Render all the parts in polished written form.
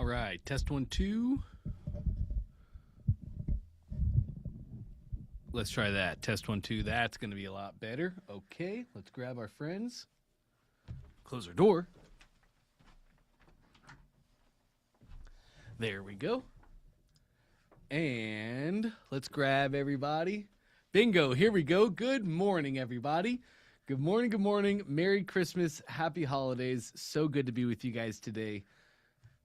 All right, test 1, 2. Let's try that. Test 1, 2. That's going to be a lot better. Okay, let's grab our friends. Close our door. There we go. And let's grab everybody. Bingo, here we go. Good morning, everybody. Good morning, good morning. Merry Christmas, happy holidays. So good to be with you guys today.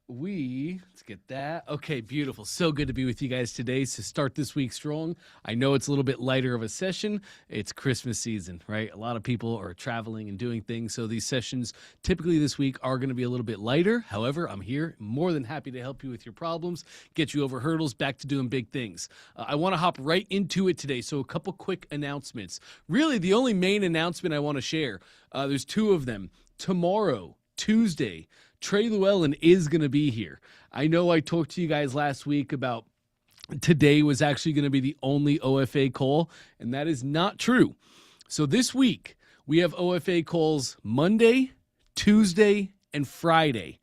Let's get that. Okay, beautiful. So good to be with you guys today. So start this week strong. I know it's a little bit lighter of a session. It's Christmas season, right? A lot of people are traveling and doing things. So these sessions typically this week are going to be a little bit lighter. However, I'm here more than happy to help you with your problems, get you over hurdles, back to doing big things. I want to hop right into it today. So a couple quick announcements. Really, the only main announcement I want to share, there's two of them. Tomorrow, Tuesday, Trey Llewellyn is going to be here. I know I talked to you guys last week about today was actually going to be the only OFA call, and that is not true. So this week, we have OFA calls Monday, Tuesday, and Friday.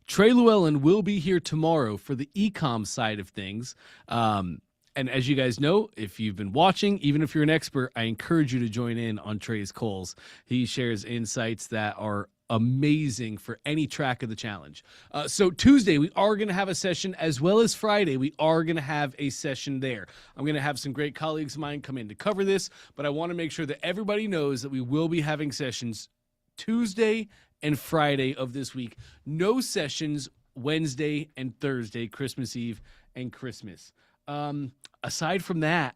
Trey Llewellyn will be here tomorrow for the e-com side of things. And as you guys know, if you've been watching, even if you're an expert, I encourage you to join in on Trey's calls. He shares insights that are amazing for any track of the challenge. So Tuesday, we are going to have a session, as well as Friday, we are going to have a session there. I'm going to have some great colleagues of mine come in to cover this, but I want to make sure that everybody knows that we will be having sessions Tuesday and Friday of this week. No sessions Wednesday and Thursday, Christmas Eve and Christmas. Aside from that,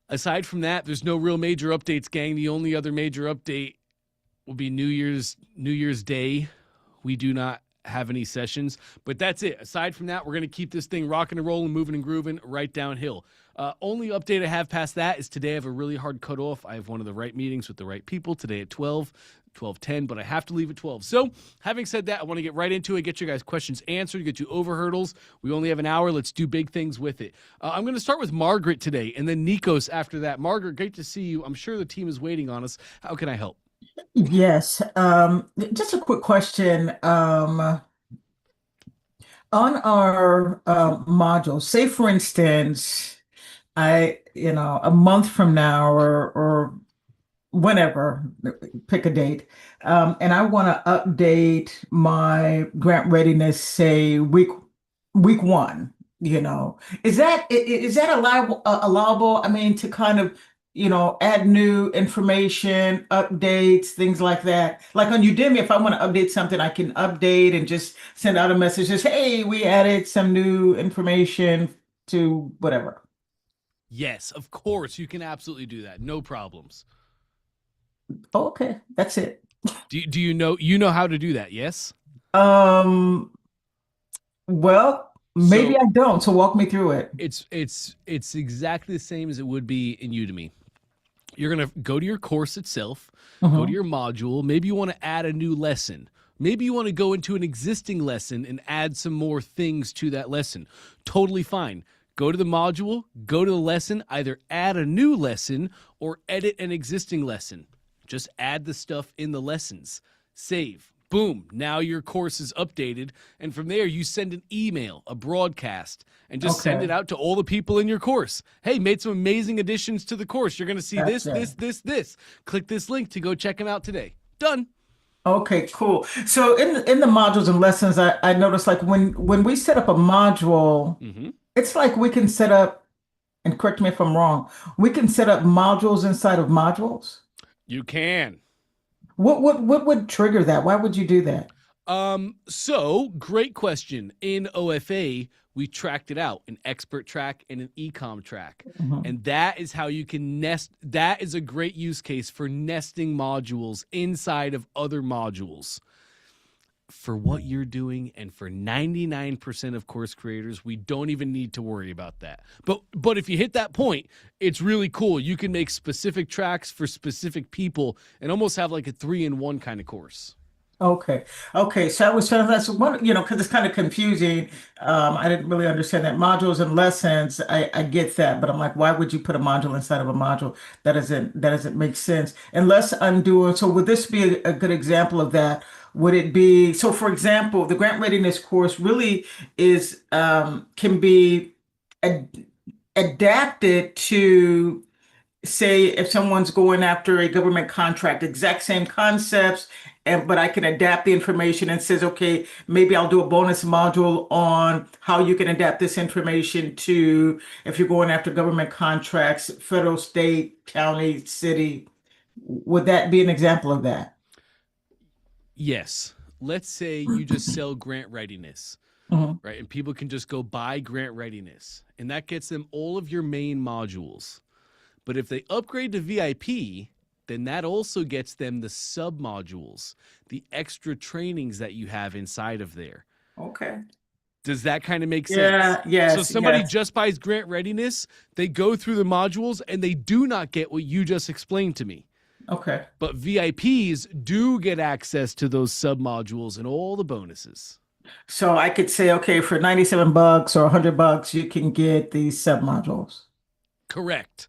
there's no real major updates, gang. The only other major update will be New Year's Day. We do not have any sessions, but that's it. Aside from that, we're going to keep this thing rocking and rolling, moving and grooving right downhill. Only update I have past that is today I have a really hard cutoff. I have one of the right meetings with the right people today at 12:10, but I have to leave at 12. So having said that, I want to get right into it, get your guys' questions answered, get you over hurdles. We only have an hour. Let's do big things with it. I'm going to start with Margaret today and then Nikos after that. Margaret, great to see you. I'm sure the team is waiting on us. How can I help? Yes. Just a quick question. On our module, say for instance, a month from now or whenever, pick a date, and I want to update my grant readiness, say week one, is that allowable? I mean, to kind of add new information, updates, things like that. Like on Udemy, if I want to update something, I can update and just send out a message, just, hey, we added some new information to whatever. Yes, of course. You can absolutely do that. No problems. Oh, okay, that's it. Do you know how to do that? Yes? Um, well, maybe So I don't, so walk me through it. it's exactly the same as it would be in Udemy. You're going to go to your course itself, go to Mhm. your module. Maybe you want to add a new lesson. Maybe you want to go into an existing lesson and add some more things to that lesson. Totally fine. Go to the module, go to the lesson, either add a new lesson or edit an existing lesson. Just add the stuff in the lessons. Save. Boom. Now your course is updated. And from there, you send an email, a broadcast, and just send Okay, it out to all the people in your course. Hey, made some amazing additions to the course. You're going to see this, gotcha. this. Click this link to go check them out today. Done. Okay, cool. So in the modules and lessons, I noticed like when we set up a module, Hmm. it's like we can set up, and correct me if I'm wrong, we can set up modules inside of modules. You can. What would trigger that? Why would you do that? So great question. In OFA, we tracked it out, an expert track and an ecom track. Mhm. And that is how you can nest. That is a great use case for nesting modules inside of other modules. For what you're doing and for 99% of course creators, we don't even need to worry about that. But if you hit that point, it's really cool. You can make specific tracks for specific people and almost have like a 3-in-1 kind of course. Okay. Okay. So I was trying to, that's one, because it's kind of confusing. I didn't really understand that modules and lessons. I get that, but I'm like, why would you put a module inside of a module? That doesn't make sense unless I'm doing, so would this be a good example of that? Would it be, so for example, the grant readiness course really is can be ad adapted to, say, if someone's going after a government contract, exact same concepts, and but I can adapt the information and says, okay, maybe I'll do a bonus module on how you can adapt this information to if you're going after government contracts, federal, state, county, city. Would that be an example of that? Yes. Let's say you just sell grant readiness, Mhm. right? And people can just go buy grant readiness, and that gets them all of your main modules. But if they upgrade to VIP, then that also gets them the sub modules, the extra trainings that you have inside of there. Okay. Does that kind of make sense? Yeah, So yes, somebody yes. just buys grant readiness, they go through the modules and they do not get what you just explained to me. Okay. But VIPs do get access to those sub modules and all the bonuses. So I could say, okay, for $97 or $100, you can get these sub modules. Correct.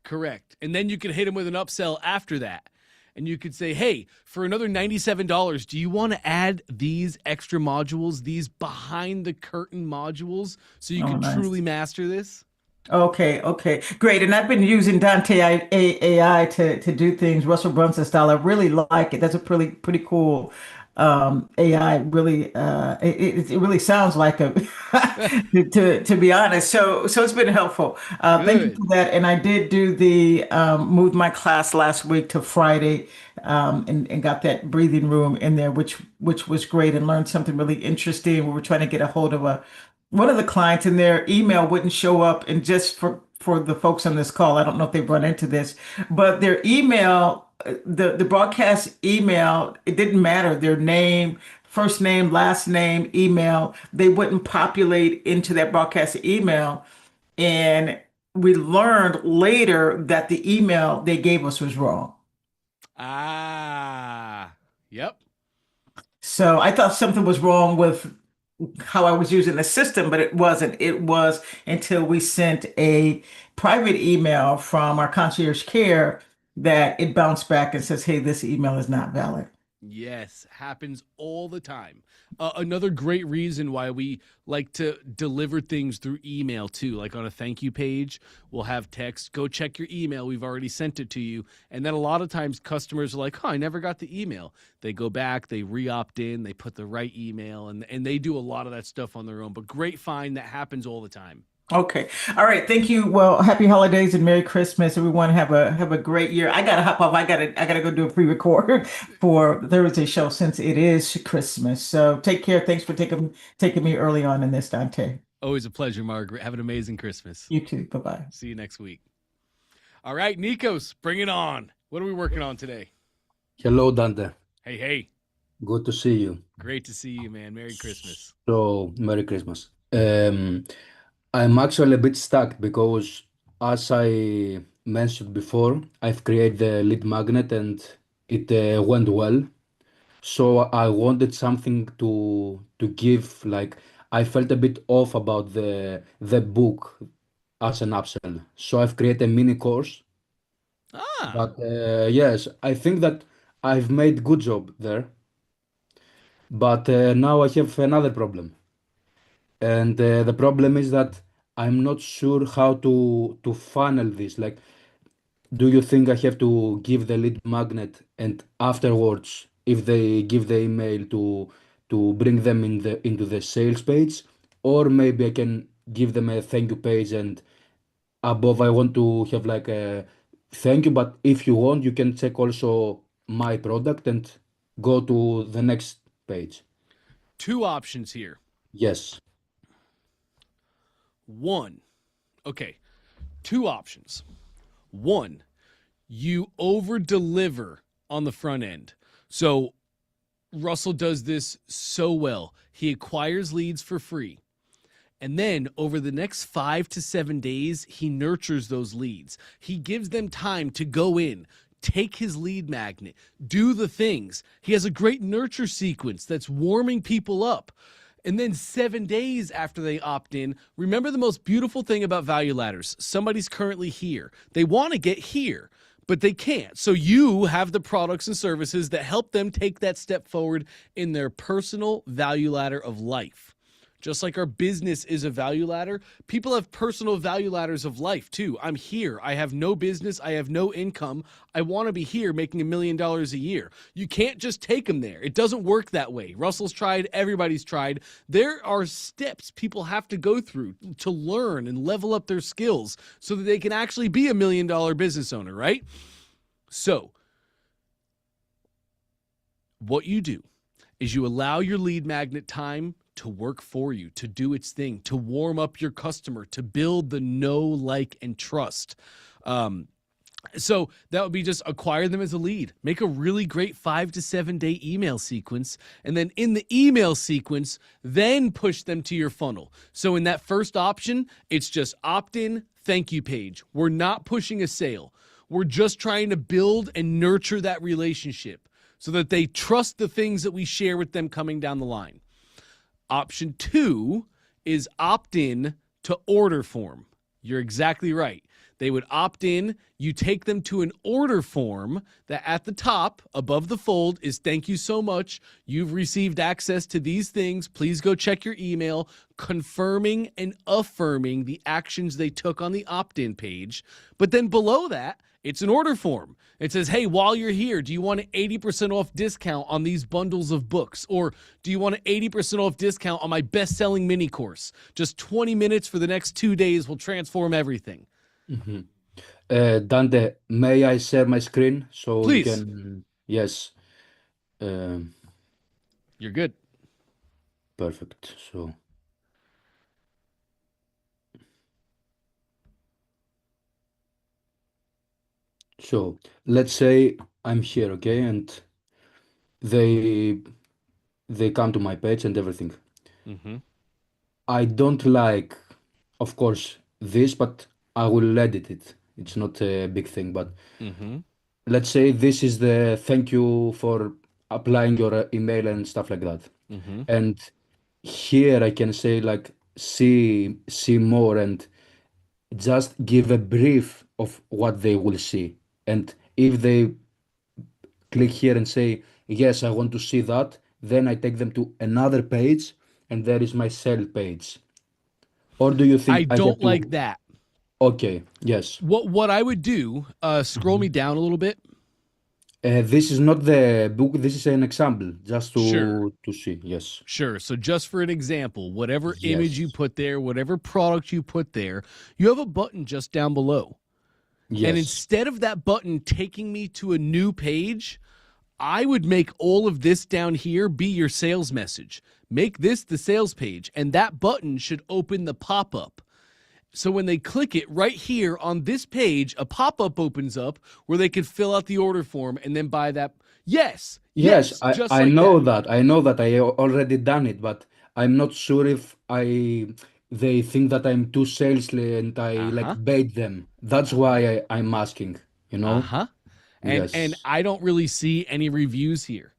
Correct. And then you can hit them with an upsell after that. And you could say, hey, for another $97, do you want to add these extra modules, these behind the curtain modules, so you Oh, can nice. truly master this? Okay, okay, great. And I've been using Dante AI to do things Russell Brunson style. I really like it. That's a pretty cool AI. Really, it really sounds like a to be honest. So it's been helpful. Thank you Good. for that. And I did do the moved my class last week to Friday, and got that breathing room in there, which was great, and learned something really interesting. We were trying to get a hold of a one of the clients, and their email wouldn't show up. And just for the folks on this call, I don't know if they've run into this, but their email, the broadcast email, it didn't matter their name, first name, last name, email, they wouldn't populate into that broadcast email. And we learned later that the email they gave us was wrong. Ah, yep. So I thought something was wrong with how I was using the system, but it wasn't. It was until we sent a private email from our concierge care that it bounced back and says, hey, this email is not valid. Yes, happens all the time. Another great reason why we like to deliver things through email too, like on a thank you page, we'll have text, go check your email. We've already sent it to you. And then a lot of times customers are like, huh, I never got the email. They go back, they re-opt in, they put the right email, and they do a lot of that stuff on their own. But great find that happens all the time. Okay. All right. Thank you. Well, happy holidays and Merry Christmas. Everyone have a great year. I gotta hop off. I gotta go do a pre-record for Thursday show since it is Christmas. So take care. Thanks for taking me early on in this, Dante. Always a pleasure, Margaret. Have an amazing Christmas. You too. Bye-bye. See you next week. All right, Nikos, bring it on. What are we working on today? Hello, Dante. Hey, hey. Good to see you. Great to see you, man. Merry Christmas. So, Merry Christmas. I'm actually a bit stuck because, as I mentioned before, I've created the lead magnet and it went well. So I wanted something to give. Like I felt a bit off about the book as an upsell. So I've created a mini course. Ah, But yes, I think that I've made good job there. But now I have another problem. And the problem is that I'm not sure how to funnel this. Like, do you think I have to give the lead magnet and afterwards, if they give the email to bring them into the sales page, or maybe I can give them a thank you page and above I want to have like a thank you, but if you want, you can check also my product and go to the next page. two options here. Yes. One, okay, two options. One, you over deliver on the front end. So Russell does this so well. He acquires leads for free. And then over the next 5 to 7 days, he nurtures those leads. He gives them time to go in, take his lead magnet, do the things. He has a great nurture sequence that's warming people up. And then 7 days after they opt in, remember the most beautiful thing about value ladders. Somebody's currently here. They want to get here, but they can't. So you have the products and services that help them take that step forward in their personal value ladder of life. Just like our business is a value ladder, people have personal value ladders of life too. I'm here. I have no business. I have no income. I want to be here making $1 million a year. You can't just take them there. It doesn't work that way. Russell's tried. Everybody's tried. There are steps people have to go through to learn and level up their skills so that they can actually be $1 million business owner, right? So what you do is you allow your lead magnet time to work for you, to do its thing, to warm up your customer, to build the know, like, and trust. So that would be just acquire them as a lead. Make a really great 5 to 7 day email sequence. And then in the email sequence, then push them to your funnel. So in that first option, it's just opt-in, thank you page. We're not pushing a sale. We're just trying to build and nurture that relationship so that they trust the things that we share with them coming down the line. Option 2 is opt-in to order form. You're exactly right. They would opt in. You take them to an order form that at the top above the fold is thank you so much. You've received access to these things. Please go check your email, confirming and affirming the actions they took on the opt-in page. But then below that, it's an order form. It says, hey, while you're here, do you want an 80% off discount on these bundles of books? Or do you want an 80% off discount on my best-selling mini course? Just 20 minutes for the next 2 days will transform everything. Dante, may I share my screen so you Please. can? Yes. You're good. Perfect. So let's say I'm here, okay, and they come to my page and everything. Mm-hmm. I don't like, of course, this, but I will edit it. It's not a big thing, but Mm-hmm. let's say this is the thank you for applying your email and stuff like that. Mm-hmm. And here I can say like see more and just give a brief of what they will see. And if they click here and say, yes, I want to see that, then I take them to another page and there is my sell page. Or do you think I I have don't to? like that. Okay, yes. What I would do, scroll me down a little bit. This is not the book, this is an example, just Sure. to see. Yes. Sure. So just for an example, whatever image you Yes. put there, whatever product you put there, you have a button just down below. And Yes. instead of that button taking me to a new page, I would make all of this down here be your sales message. Make this the sales page, and that button should open the pop-up. So when they click it right here on this page, a pop-up opens up where they can fill out the order form and then buy that. Yes, Yes, just I like know that. that. I know that I already done it, but I'm not sure if they think that I'm too salesy and I like Uh-huh. bait them. That's why I'm asking, you know? Uh-huh. And Yes. I don't really see any reviews here.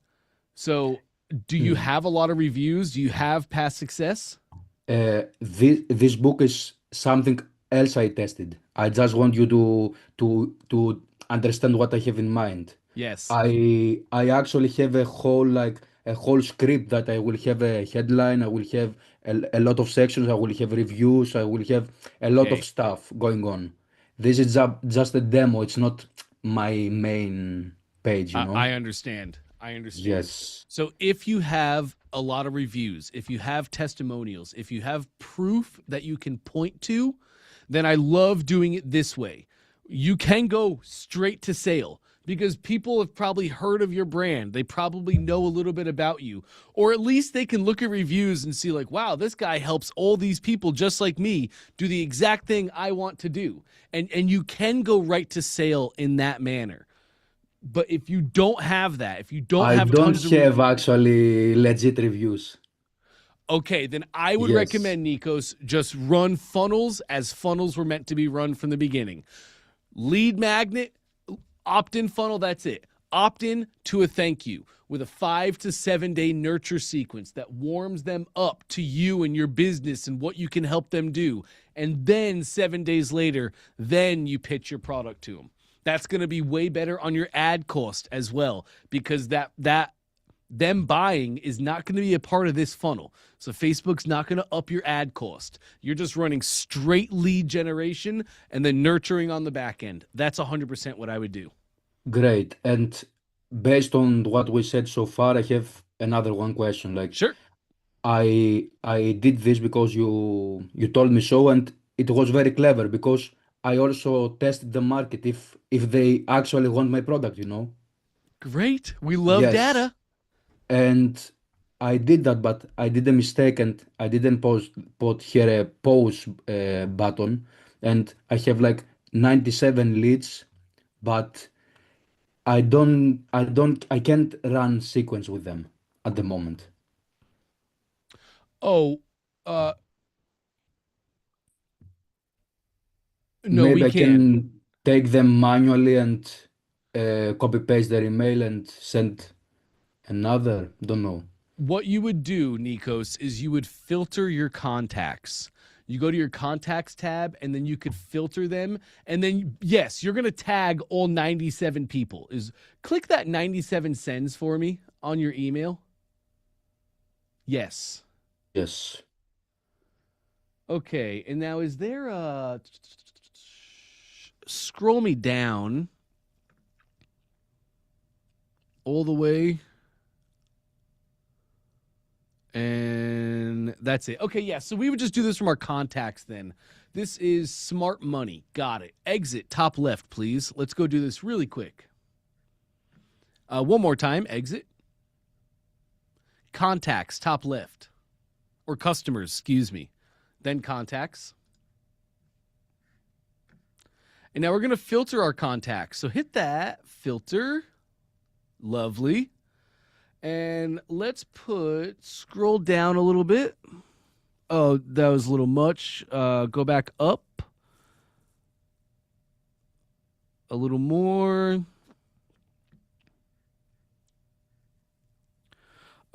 So do you Mm. have a lot of reviews? Do you have past success? This book is something else I tested. I just want you to understand what I have in mind. Yes. I actually have a whole script that I will have a headline, I will have a lot of sections, I will have reviews, I will have a lot of Okay. stuff going on. This is just a demo, it's not my main page, you know? I understand. I understand. Yes. So if you have a lot of reviews, if you have testimonials, if you have proof that you can point to, then I love doing it this way. You can go straight to sale because people have probably heard of your brand. They probably know a little bit about you, or at least they can look at reviews and see like, wow, this guy helps all these people just like me do the exact thing I want to do. And you can go right to sale in that manner. But if you don't have that, if you don't I have don't tons of have reviews, actually legit reviews. okay, then I would Yes. recommend, Nikos, just run funnels as funnels were meant to be run from the beginning. Lead magnet, opt-in funnel, that's it. Opt-in to a thank you with a 5 to 7 day nurture sequence that warms them up to you and your business and what you can help them do. And then 7 days later, then you pitch your product to them. That's going to be way better on your ad cost as well, because that them buying is not going to be a part of this funnel. So Facebook's not going to up your ad cost. You're just running straight lead generation and then nurturing on the back end. That's 100% what I would do. Great. And based on what we said so far, I have another one question. Like, Sure. I did this because you told me so, and it was very clever because I also tested the market if they actually want my product, you know? Great. We love Yes. data. And I did that, but I did a mistake and I didn't put here a pause button, and I have like 97 leads, but I can't run sequence with them at the moment. Oh, uh, no, we Maybe I can. can take them manually and copy paste their email and send another. Don't know. What you would do, Nikos, is you would filter your contacts. You go to your contacts tab and then you could filter them. And then, yes, you're going to tag all 97 people. Click that 97 sends for me on your email. Yes. Yes. Okay. And now, is there a. Scroll me down all the way. And that's it. Okay, yeah. So we would just do this from our contacts then. This is smart money. Got it. Exit top left, please. Let's go do this really quick. One more time. Exit. Contacts, top left. Or customers, excuse me. Then contacts. And now we're going to filter our contacts. So hit that. Filter. Lovely. And let's scroll down a little bit. Oh, that was a little much. Go back up a little more.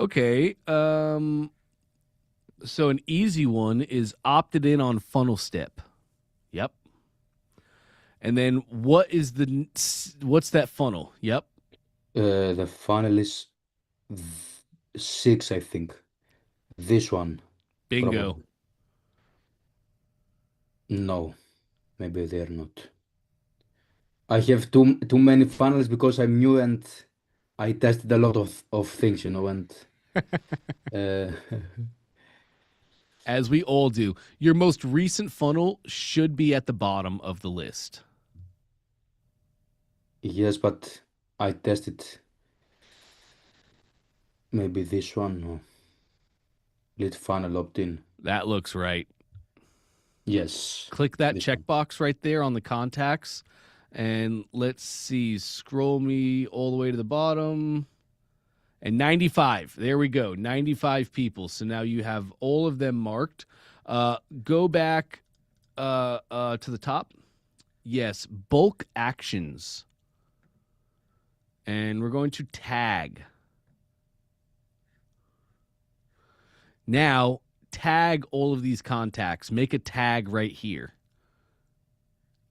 Okay. So an easy one is opted in on funnel step. Yep. And then what's that funnel? Yep. The funnel is 6, I think. This one, Bingo. probably. No, maybe they're not. I have too many funnels because I'm new and I tested a lot of things, you know, and uh, As we all do. Your most recent funnel should be at the bottom of the list. yes, but I tested maybe this one. No, lead funnel opt-in. That looks right. Yes, Click that this one. checkbox right there on the contacts. And let's see. Scroll me all the way to the bottom. And 95. There we go. 95 people. So now you have all of them marked. Go back to the top. Yes. Bulk actions. And we're going to tag. Now, tag all of these contacts. Make a tag right here.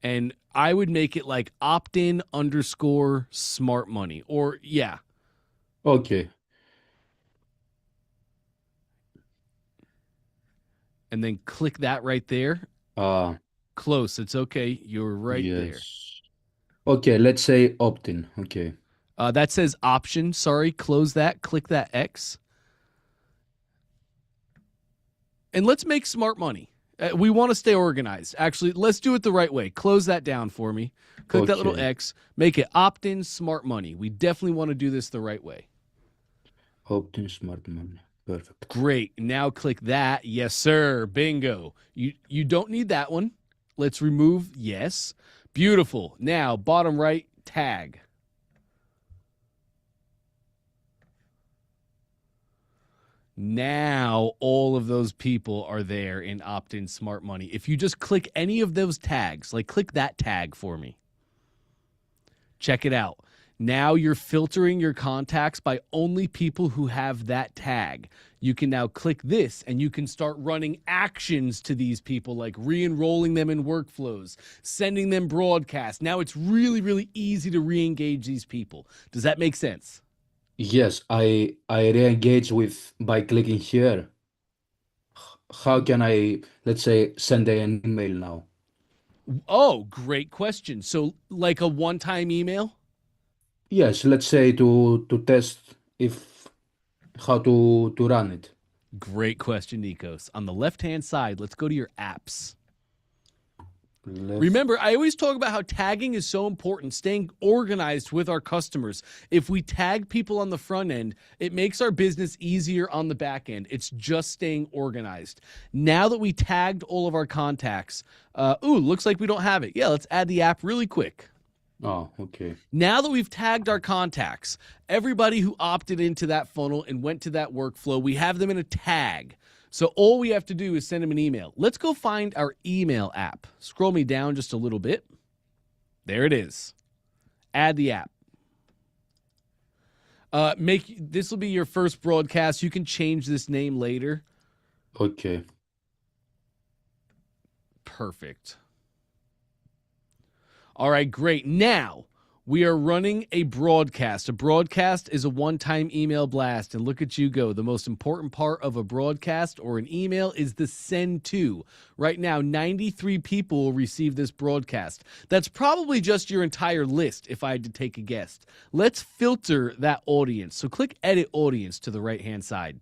And I would make it like opt-in _ smart money. Or, yeah. Okay, And then click that right there. uh, Close. It's okay. You're right there. yes. Okay, let's say opt-in. Okay, That says option. Sorry. Close that. Click that X. And let's make smart money. We want to stay organized. Actually, let's do it the right way. Close that down for me. Click that little okay. X. Make it opt-in smart money. We definitely want to do this the right way. Opt-in smart money. Perfect. Great. Now click that. Yes, sir. Bingo. You don't need that one. Let's remove yes. Beautiful. Now, bottom right, tag. Now all of those people are there in opt-in smart money. If you just click any of those tags, like click that tag for me. Check it out. Now you're filtering your contacts by only people who have that tag. You can now click this and you can start running actions to these people, like re-enrolling them in workflows, sending them broadcasts. Now it's really, really easy to re-engage these people. Does that make sense? Yes, I re-engage with by clicking here. How can I, let's say, send an email now? Oh, great question. So like a one-time email? Yes, let's say to test if how to run it. Great question, Nikos. On the left-hand side, let's go to your apps. Left. Remember, I always talk about how tagging is so important, staying organized with our customers. If we tag people on the front end, it makes our business easier on the back end. It's just staying organized. Now that we tagged all of our contacts, looks like we don't have it. Yeah, let's add the app really quick. Oh, okay. Now that we've tagged our contacts, everybody who opted into that funnel and went to that workflow, we have them in a tag. So all we have to do is send them an email. Let's go find our email app. Scroll me down just a little bit. There it is. Add the app. This will be your first broadcast. You can change this name later. Okay. Perfect. All right, great. Now we are running a broadcast. A broadcast is a one-time email blast. And look at you go. The most important part of a broadcast or an email is the send to. Right now, 93 people will receive this broadcast. That's probably just your entire list if I had to take a guess. Let's filter that audience. So click Edit Audience to the right-hand side.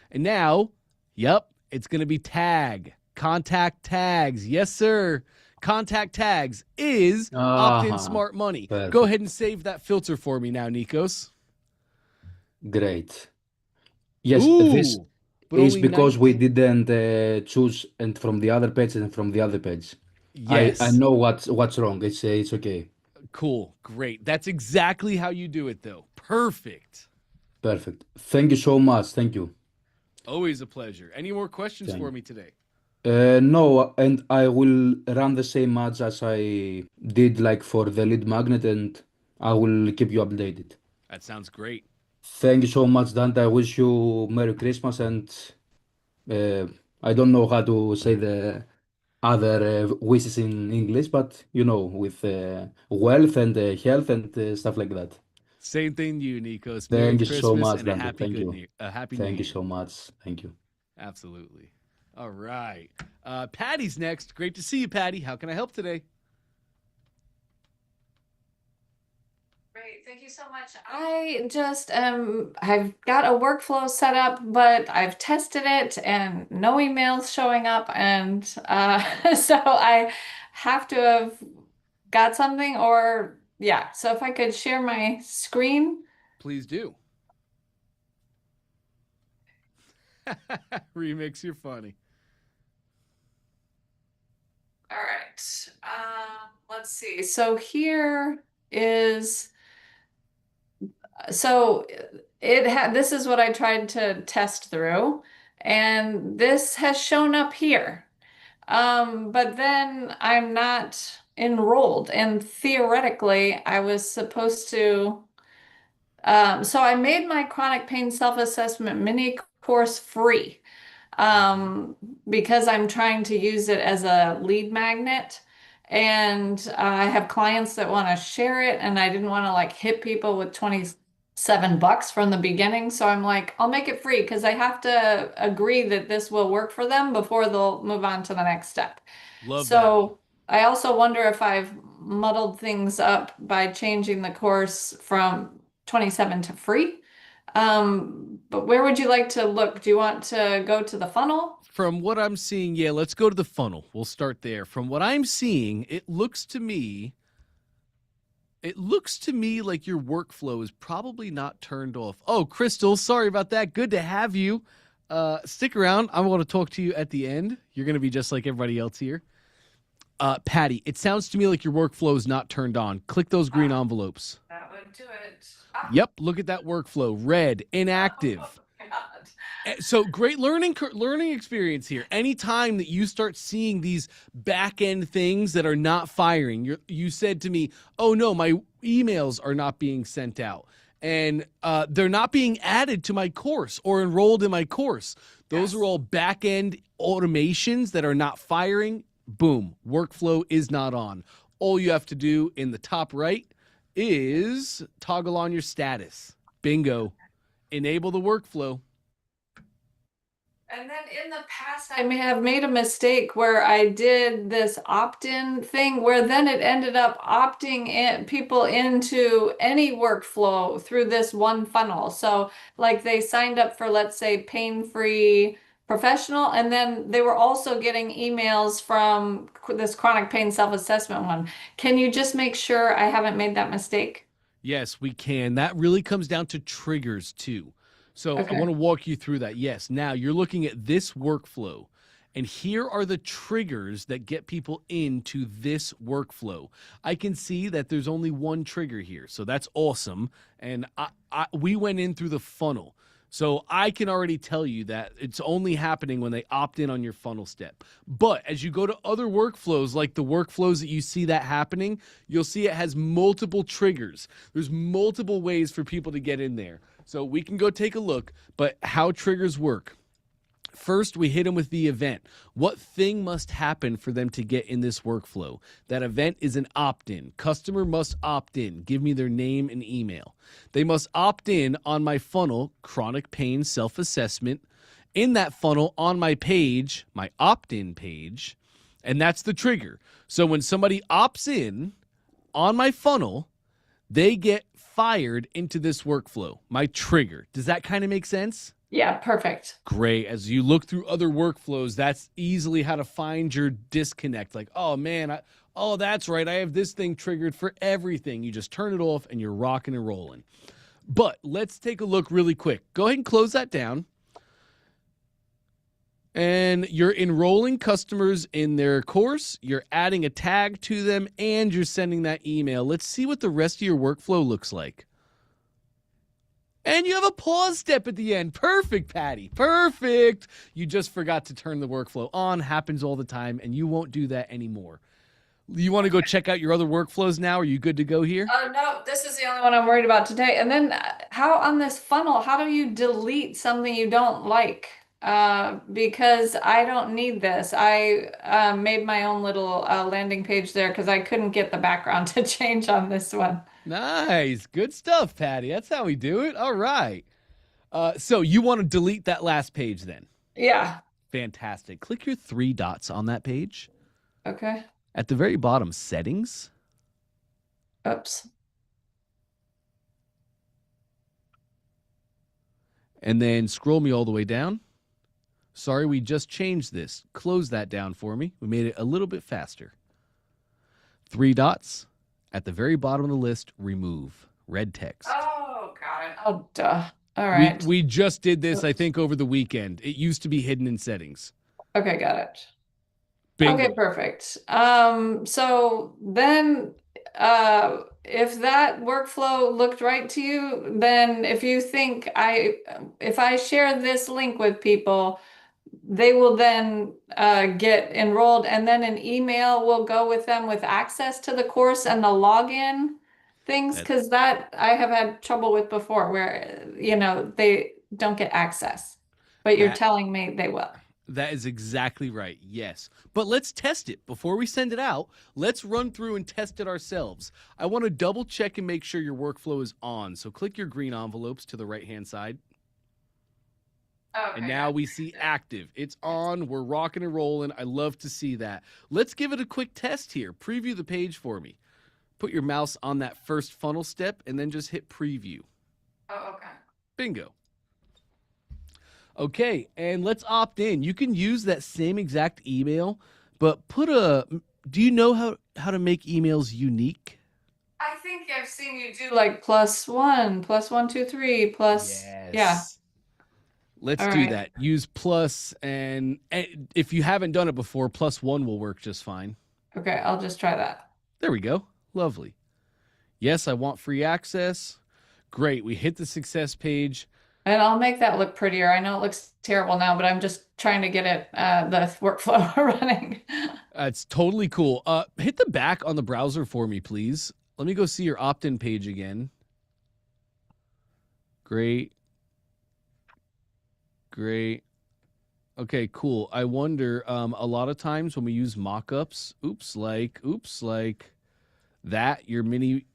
And now, it's going to be tag. Contact tags. Yes, sir. Contact tags is opt-in smart money. Perfect. Go ahead and save that filter for me now, Nikos. Great. Yes, Ooh, this but is only because 19 we didn't choose and from the other page and from the other page. Yes. I know what's wrong. It's okay. Cool. Great. That's exactly how you do it, though. Perfect. Perfect. Thank you so much. Thank you. Always a pleasure. Any more questions Thank for you. me today? No, and I will run the same ads as I did like for the lead magnet, and I will keep you updated. That sounds great. Thank you so much, Dante. I wish you Merry Christmas, and uh, I don't know how to say the other wishes in English, but with wealth and health and stuff like that. Same thing to you, Nikos. Merry Thank you so Christmas much, and a Dante. Thank you. happy New Thank you Year. so much. Thank you. Absolutely. All right. Patty's next. Great to see you, Patty. How can I help today? Great, thank you so much. I just I've got a workflow set up, but I've tested it and no emails showing up, and so I have to have got something, or yeah. So if I could share my screen. Please do. Remix, you're funny. All right. Let's see. So here is. So this is what I tried to test through, and this has shown up here. But then I'm not enrolled, and theoretically I was supposed to. So I made my chronic pain self-assessment mini course free, because I'm trying to use it as a lead magnet. And I have clients that want to share it, and I didn't want to like hit people with $27 from the beginning. So I'm like, I'll make it free because I have to agree that this will work for them before they'll move on to the next step. Love So I also wonder if I've muddled things up by changing the course from 27 to free. But where would you like to look? Do you want to go to the funnel? From what I'm seeing, yeah, let's go to the funnel. We'll start there. From what I'm seeing, it looks to me like your workflow is probably not turned off. Oh, Crystal, sorry about that. Good to have you. Stick around. I want to talk to you at the end. You're going to be just like everybody else here. Patty, it sounds to me like your workflow is not turned on. Click those green envelopes. That would do it. Yep, look at that workflow. Red, inactive. Oh, God. So great learning experience here. Anytime that you start seeing these back end things that are not firing, you said to me, "Oh no, my emails are not being sent out, and they're not being added to my course or enrolled in my course." Those Yes. are all back end automations that are not firing. Boom, workflow is not on. All you have to do in the top right is toggle on your status. Bingo. Enable the workflow. And then in the past, I may have made a mistake where I did this opt-in thing where then it ended up opting in people into any workflow through this one funnel. So like they signed up for, let's say, pain-free professional, and then they were also getting emails from this chronic pain self-assessment one. Can you just make sure I haven't made that mistake? Yes, we can. That really comes down to triggers too. So I want Okay. to walk you through that. Yes, now you're looking at this workflow, and here are the triggers that get people into this workflow. I can see that there's only one trigger here, so that's awesome. And we went in through the funnel. So I can already tell you that it's only happening when they opt in on your funnel step. But as you go to other workflows, like the workflows that you see that happening, you'll see it has multiple triggers. There's multiple ways for people to get in there. So we can go take a look, but how triggers work. First, we hit them with the event. What thing must happen for them to get in this workflow? That event is an opt-in. Customer must opt in. Give me their name and email. They must opt in on my funnel, chronic pain self-assessment. In that funnel, on my page, my opt-in page, and that's the trigger. So when somebody opts in on my funnel, they get fired into this workflow, my trigger. Does that kind of make sense? Yeah, perfect. Great. As you look through other workflows, that's easily how to find your disconnect. Like, oh man, oh, that's right. I have this thing triggered for everything. You just turn it off and you're rocking and rolling. But let's take a look really quick. Go ahead and close that down. And you're enrolling customers in their course, you're adding a tag to them, and you're sending that email. Let's see what the rest of your workflow looks like. And you have a pause step at the end. Perfect, Patty. Perfect. You just forgot to turn the workflow on. Happens all the time, and you won't do that anymore. You want to go check out your other workflows now? Are you good to go here? Oh, no, this is the only one I'm worried about today. And then how on this funnel, how do you delete something you don't like? Because I don't need this. I made my own little landing page there because I couldn't get the background to change on this one. Nice. Good stuff, Patty. That's how we do it. All right. So you want to delete that last page then? Yeah. Fantastic. Click your three dots on that page. Okay. At the very bottom, settings. Oops. And then scroll me all the way down. Sorry, we just changed this. Close that down for me. We made it a little bit faster. Three dots. At the very bottom of the list, remove. Red text. Oh, got it. Oh, duh. All right. We just did this, I think, over the weekend. It used to be hidden in settings. Okay, got it. Bingo. Okay, perfect. So then if that workflow looked right to you, then if you think if I share this link with people, they will then get enrolled, and then an email will go with them with access to the course and the login things, because that I have had trouble with before where, they don't get access, but you're telling me they will. That is exactly right. Yes. But let's test it. Before we send it out, let's run through and test it ourselves. I want to double check and make sure your workflow is on. So click your green envelopes to the right-hand side. Okay. And now we see active. It's on. We're rocking and rolling. I love to see that. Let's give it a quick test here. Preview the page for me. Put your mouse on that first funnel step and then just hit preview. Oh, okay. Bingo. Okay, and let's opt in. You can use that same exact email, but do you know how to make emails unique? I think I've seen you do like +1, +123, plus. Yes. Yeah. Let's All do right. that. Use plus, and if you haven't done it before, +1 will work just fine. Okay, I'll just try that. There we go. Lovely. Yes, I want free access. Great. We hit the success page. And I'll make that look prettier. I know it looks terrible now, but I'm just trying to get it the workflow running. It's totally cool. Hit the back on the browser for me, please. Let me go see your opt-in page again. Great. Great. Okay, cool. I wonder, a lot of times when we use mock-ups, oops, like that, your mini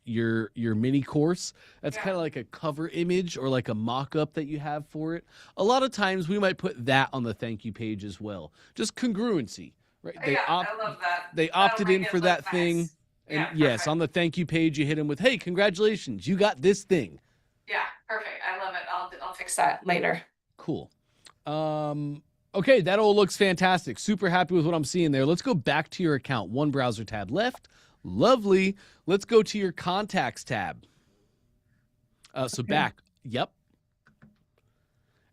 course, that's Yeah. kind of like a cover image or like a mock-up that you have for it. A lot of times we might put that on the thank you page as well. Just congruency, right? Yeah, I love that. They That'll opted in make it for look that nice. thing. And Yeah, yes, perfect. on the thank you page, you hit them with, hey, congratulations, you got this thing. Yeah, perfect. I love it. I'll fix that later. Cool. Okay, that all looks fantastic. Super happy with what I'm seeing there. Let's go back to your account. One browser tab left. Lovely. Let's go to your contacts tab. So Okay. back. Yep.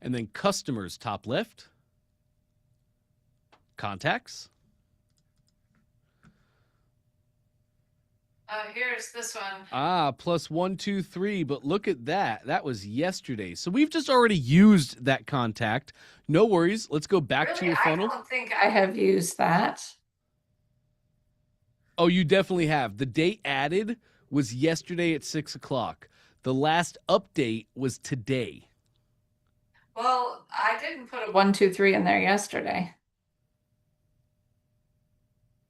And then customers top left. Contacts. Here's this one. Plus 1, 2, 3. But look at that. That was yesterday. So we've just already used that contact. No worries. Let's go back to your funnel. I don't think I have used that. Oh, you definitely have. The date added was yesterday at 6 o'clock. The last update was today. Well, I didn't put a 1, 2, 3 in there yesterday.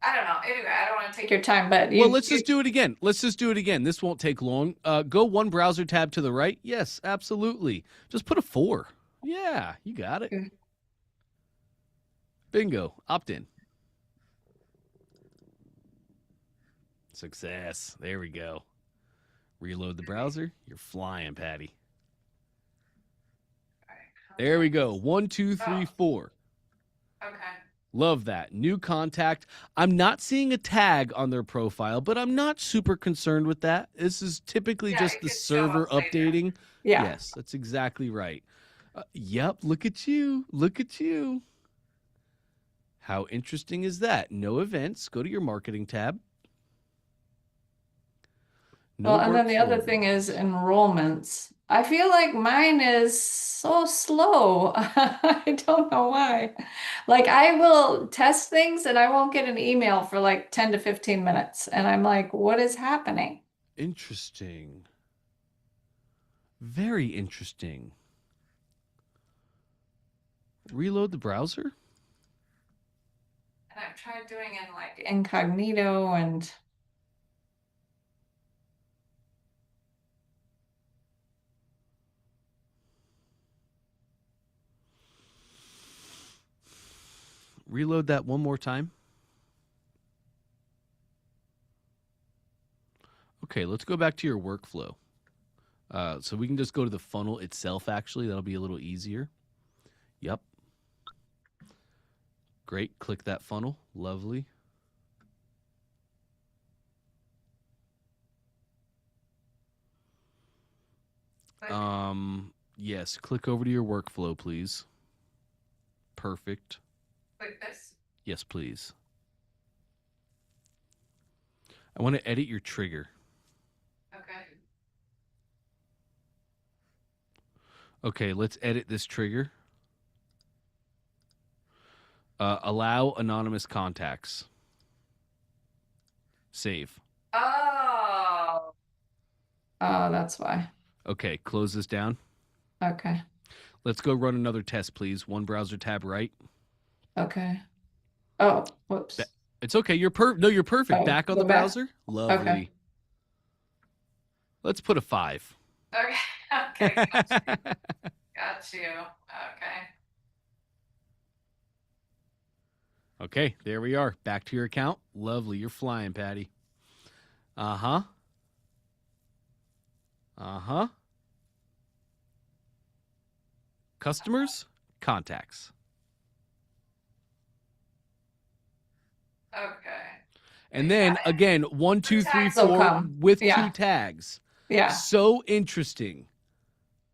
I don't know. Anyway, I don't want to take your time, but Well, let's just do it again. This won't take long. Go one browser tab to the right. Yes, absolutely. Just put a 4. Yeah, you got it. Okay. Bingo. Opt in. Success. There we go. Reload the browser. You're flying, Patty. There we go. 1, 2, 3, 4. Okay. Love that. New contact. I'm not seeing a tag on their profile, but I'm not super concerned with that. This is typically just the server updating. Yeah. Yes, that's exactly right. Yep, look at you. Look at you. How interesting is that? No events. Go to your marketing tab. No Well, and then the other workflow. thing is enrollments. I feel like mine is so slow. I don't know why. Like I will test things and I won't get an email for like 10 to 15 minutes. And I'm like, what is happening? Interesting. Very interesting. Reload the browser? And I've tried doing it like incognito and Reload that one more time. Okay, let's go back to your workflow. So we can just go to the funnel itself, actually. That'll be a little easier. Yep. Great. Click that funnel. Lovely. Yes, click over to your workflow, please. Perfect. like this. Yes, please. I want to edit your trigger. Okay. Okay, let's edit this trigger. Allow anonymous contacts. Save. Oh. Oh, that's why. Okay, close this down. Okay. Let's go run another test, please. One browser tab right. Okay. Oh, whoops. It's okay. You're perfect. Oh, Back on go the back? browser. Lovely. Okay. Let's put a 5. Okay. Okay. Got you. Okay. Okay, there we are. Back to your account. Lovely. You're flying, Patty. Uh-huh. Uh-huh. Customers, contacts. Okay. And then again, 1, 2, 3, tags will 4 come. with Yeah. 2 tags. Yeah. So interesting.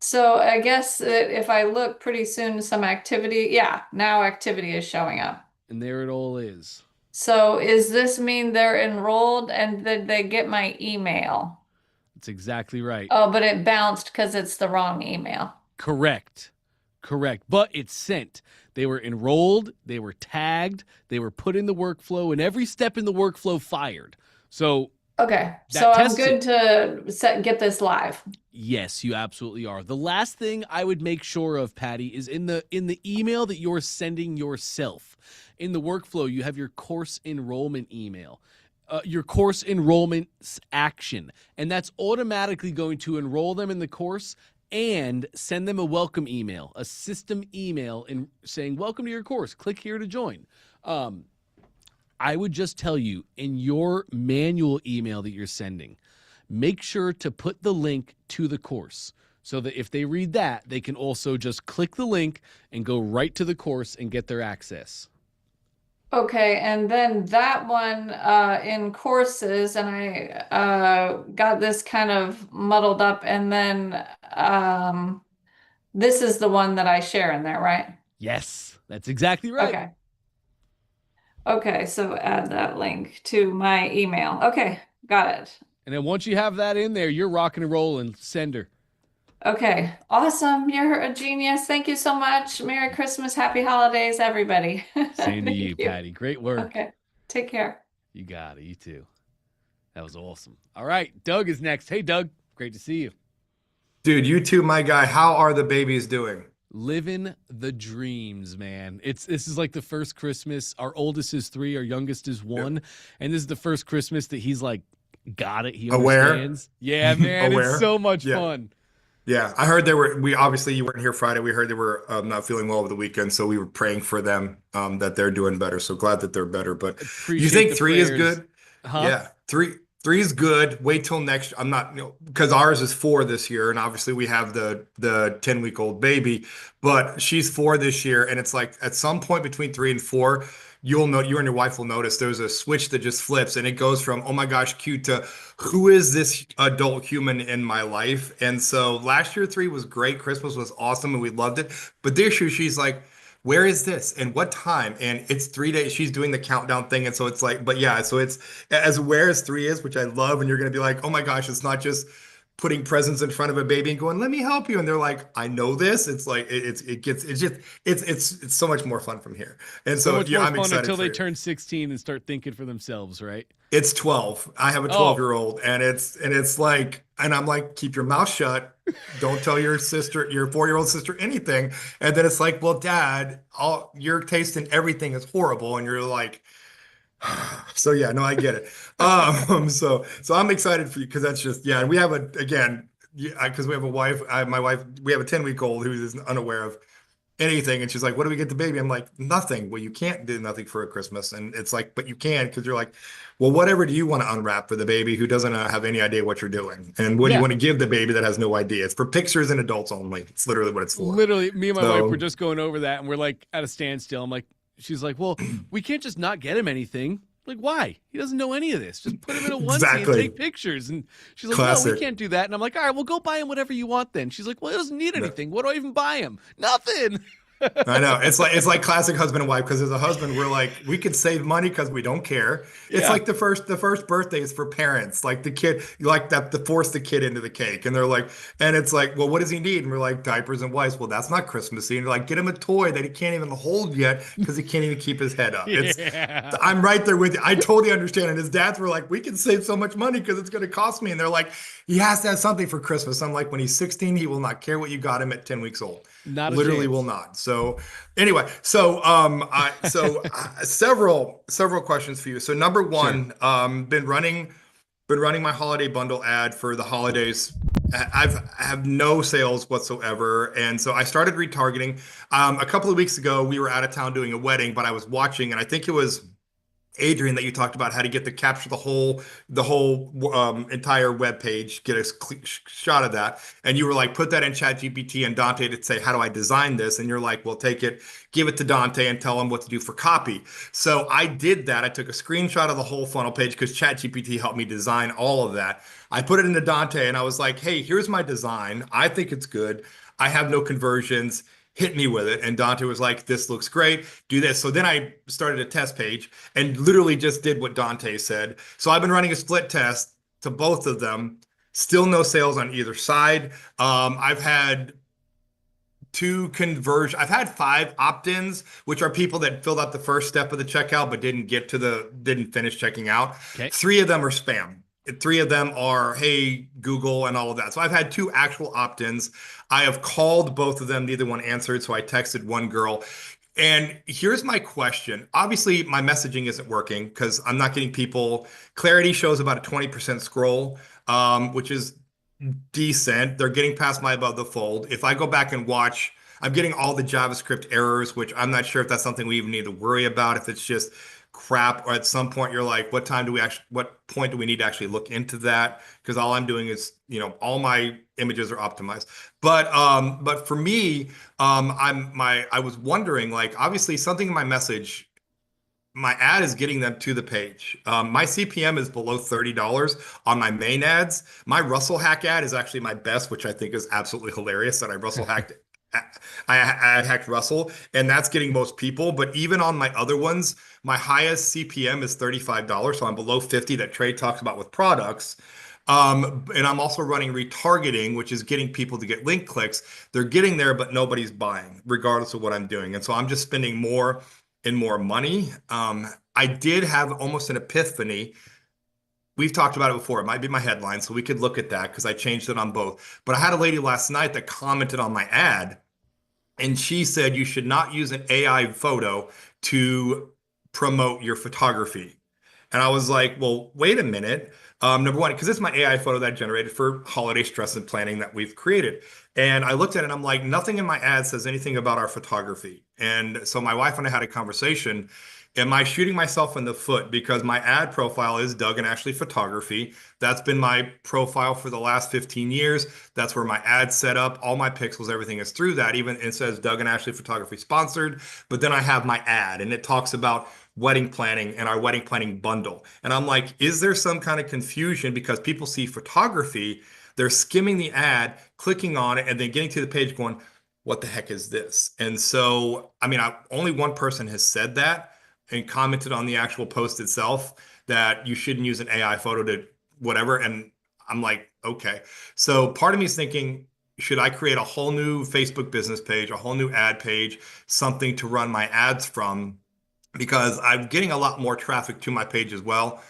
So I guess that if I look pretty soon, some activity, yeah, now activity is showing up. And there it all is. So is this mean they're enrolled and did they get my email? That's exactly right. Oh, but it bounced because it's the wrong email. Correct. But it's sent. They were enrolled, they were tagged, they were put in the workflow, and every step in the workflow fired. So Okay, that so I'm tests good it. to get this live. Yes, you absolutely are. The last thing I would make sure of, Patty, is in the email that you're sending yourself. In the workflow, you have your course enrollment email. Your course enrollment action, and that's automatically going to enroll them in the course and send them a welcome email, a system email, and saying, welcome to your course. Click here to join. I would just tell you in your manual email that you're sending, make sure to put the link to the course so that if they read that, they can also just click the link and go right to the course and get their access. Okay, and then that one in courses, and I got this kind of muddled up, and then this is the one that I share in there, right? Yes, that's exactly right. Okay. Okay, so add that link to my email. Okay, got it. And then once you have that in there, you're rocking and rolling. Send her. Okay, awesome. You're a genius. Thank you so much. Merry Christmas, happy holidays, everybody. Same to Thank you, Patty. Great work. Okay, take care. You got it. You too. That was awesome. All right, Doug is next. Hey, Doug. Great to see you. Dude, you too, my guy. How are the babies doing? Living the dreams, man. This is like the first Christmas. Our oldest is 3, our youngest is 1, and this is the first Christmas that he's like got it. He Aware? understands. Yeah, man. Aware? It's so much Yeah. fun. Yeah, I heard we obviously you weren't here Friday. We heard they were not feeling well over the weekend, so we were praying for them that they're doing better. So glad that they're better. But you Appreciate think the 3 is prayers. good? Huh? Yeah, three is good. Wait till next. I'm not, because ours is 4 this year, and obviously we have the 10-week-old baby, but she's 4 this year, and it's like at some point between 3 and 4, you'll know, you and your wife will notice there's a switch that just flips, and it goes from oh my gosh cute to who is this adult human in my life? And so last year 3 was great. Christmas was awesome, and we loved it. But this year she's like, where is this and what time? And it's 3 days. She's doing the countdown thing. And so it's like, but yeah, so it's as aware as 3 is, which I love. And you're going to be like, oh my gosh, it's not just putting presents in front of a baby and going, let me help you. And they're like, I know this. It's like, it's so much more fun from here. And So so, much yeah, more I'm fun excited until for they you. turn 16 and start thinking for themselves, right? It's 12. I have a Oh. 12-year-old, and it's like, and I'm like, keep your mouth shut. Don't tell your sister, your 4-year-old sister, anything. And then it's like, well, Dad, your taste in everything is horrible. And you're like, so yeah, no, I get it. So I'm excited for you because that's just, yeah. And we have because we have a wife, my wife, we have a 10-week-old who is unaware of anything. And she's like, what do we get the baby? I'm like, nothing. Well, you can't do nothing for a Christmas. And it's like, but you can, because you're like, well, whatever do you want to unwrap for the baby who doesn't have any idea what you're doing? And what do Yeah. you want to give the baby that has no idea? It's for pictures and adults only. It's literally what it's for. Literally, me and my So- wife were just going over that, and we're like at a standstill. I'm like, she's like, well, we can't just not get him anything. I'm like, why? He doesn't know any of this. Just put him in a onesie and Exactly. take pictures. And she's like, no, Classic. we can't do that. And I'm like, all right, well, go buy him whatever you want then. She's like, well, he doesn't need anything. What do I even buy him? Nothing. I know. It's like classic husband and wife, because as a husband, we're like, we could save money because we don't care. It's Yeah. like the first birthday is for parents. Like the kid, you like that to force the kid into the cake. And they're like, and it's like, well, what does he need? And we're like, diapers and wipes. Well, that's not Christmassy. And they're like, get him a toy that he can't even hold yet because he can't even keep his head up. Yeah. I'm right there with you. I totally understand. And his dads were like, we can save so much money because it's going to cost me. And they're like, he has to have something for Christmas. I'm like, when he's 16, he will not care what you got him at 10 weeks old. Not a Literally chance. will not. So anyway, several questions for you. So number one, been running my holiday bundle ad for the holidays. I have no sales whatsoever, and so I started retargeting. A couple of weeks ago, we were out of town doing a wedding, but I was watching, and I think it was Adrian that you talked about how to get to capture the whole entire web page, get a shot of that, and you were like, put that in ChatGPT and Dante to say, how do I design this? And you're like, well, take it, give it to Dante and tell him what to do for copy. So I did that. I took a screenshot of the whole funnel page because ChatGPT helped me design all of that. I put it into Dante and I was like, hey, here's my design. I think it's good. I have no conversions. Hit me with it. And Dante was like, this looks great. Do this. So then I started a test page and literally just did what Dante said. So I've been running a split test to both of them. Still no sales on either side. I've had two conversion. I've had 5 opt-ins, which are people that filled out the first step of the checkout but didn't finish checking out. Okay. 3 of them are spam. 3 of them are, hey, Google and all of that. So I've had 2 actual opt-ins. I have called both of them. Neither one answered. So I texted one girl. And here's my question. Obviously, my messaging isn't working because I'm not getting people. Clarity shows about a 20% scroll, which is decent. They're getting past my above the fold. If I go back and watch, I'm getting all the JavaScript errors, which I'm not sure if that's something we even need to worry about, if it's just crap, or at some point you're like, what point do we need to actually look into that? Because all I'm doing is, all my images are optimized. But for me, I was wondering, like, obviously something in my message, my ad is getting them to the page. My CPM is below $30 on my main ads. My Russell hack ad is actually my best, which I think is absolutely hilarious that I hacked Russell, and that's getting most people. But even on my other ones, my highest CPM is $35, so I'm below 50 that Trey talks about with products. And I'm also running retargeting, which is getting people to get link clicks. They're getting there, but nobody's buying, regardless of what I'm doing. And so I'm just spending more and more money. I did have almost an epiphany. We've talked about it before. It might be my headline, so we could look at that because I changed it on both. But I had a lady last night that commented on my ad, and she said you should not use an AI photo to promote your photography. And I was like, well, wait a minute. Number one, because it's my AI photo that I generated for holiday stress and planning that we've created. And I looked at it and I'm like, nothing in my ad says anything about our photography. And so my wife and I had a conversation. Am I shooting myself in the foot? Because my ad profile is Doug and Ashley Photography. That's been my profile for the last 15 years. That's where my ad's set up. All my pixels, everything is through that. Even it says Doug and Ashley Photography sponsored. But then I have my ad and it talks about wedding planning and our wedding planning bundle. And I'm like, is there some kind of confusion because people see photography, they're skimming the ad, clicking on it, and then getting to the page going, what the heck is this? And so, I mean, only one person has said that and commented on the actual post itself that you shouldn't use an AI photo to whatever. And I'm like, okay. So part of me is thinking, should I create a whole new Facebook business page, a whole new ad page, something to run my ads from? Because I'm getting a lot more traffic to my page as well.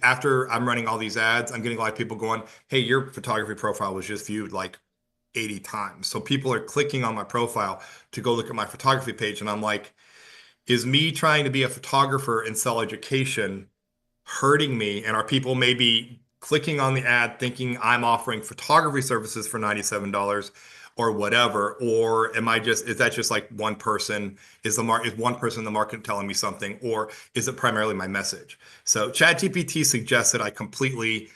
After I'm running all these ads, I'm getting a lot of people going, hey, your photography profile was just viewed like 80 times. So people are clicking on my profile to go look at my photography page. And I'm like, is me trying to be a photographer and sell education hurting me? And are people maybe clicking on the ad thinking I'm offering photography services for $97 or whatever? Or is that just like one person? Is one person in the market telling me something? Or is it primarily my message? So ChatGPT suggests that I completely,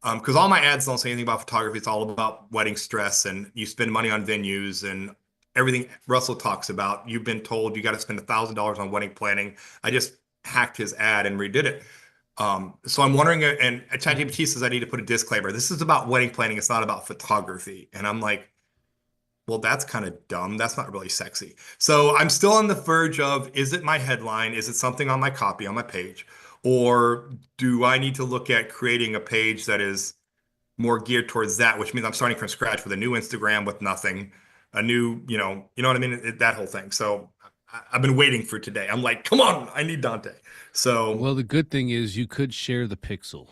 because all my ads don't say anything about photography. It's all about wedding stress and you spend money on venues and everything Russell talks about. You've been told you got to spend $1,000 on wedding planning. I just hacked his ad and redid it. So I'm wondering, and ChatGPT says I need to put a disclaimer. This is about wedding planning. It's not about photography. And I'm like, well, that's kind of dumb. That's not really sexy. So I'm still on the verge of, is it my headline? Is it something on my copy, on my page? Or do I need to look at creating a page that is more geared towards that, which means I'm starting from scratch with a new Instagram with nothing, a new, you know what I mean? That whole thing. So I've been waiting for today. I'm like, come on, I need Dante. So, Well, the good thing is you could share the pixel.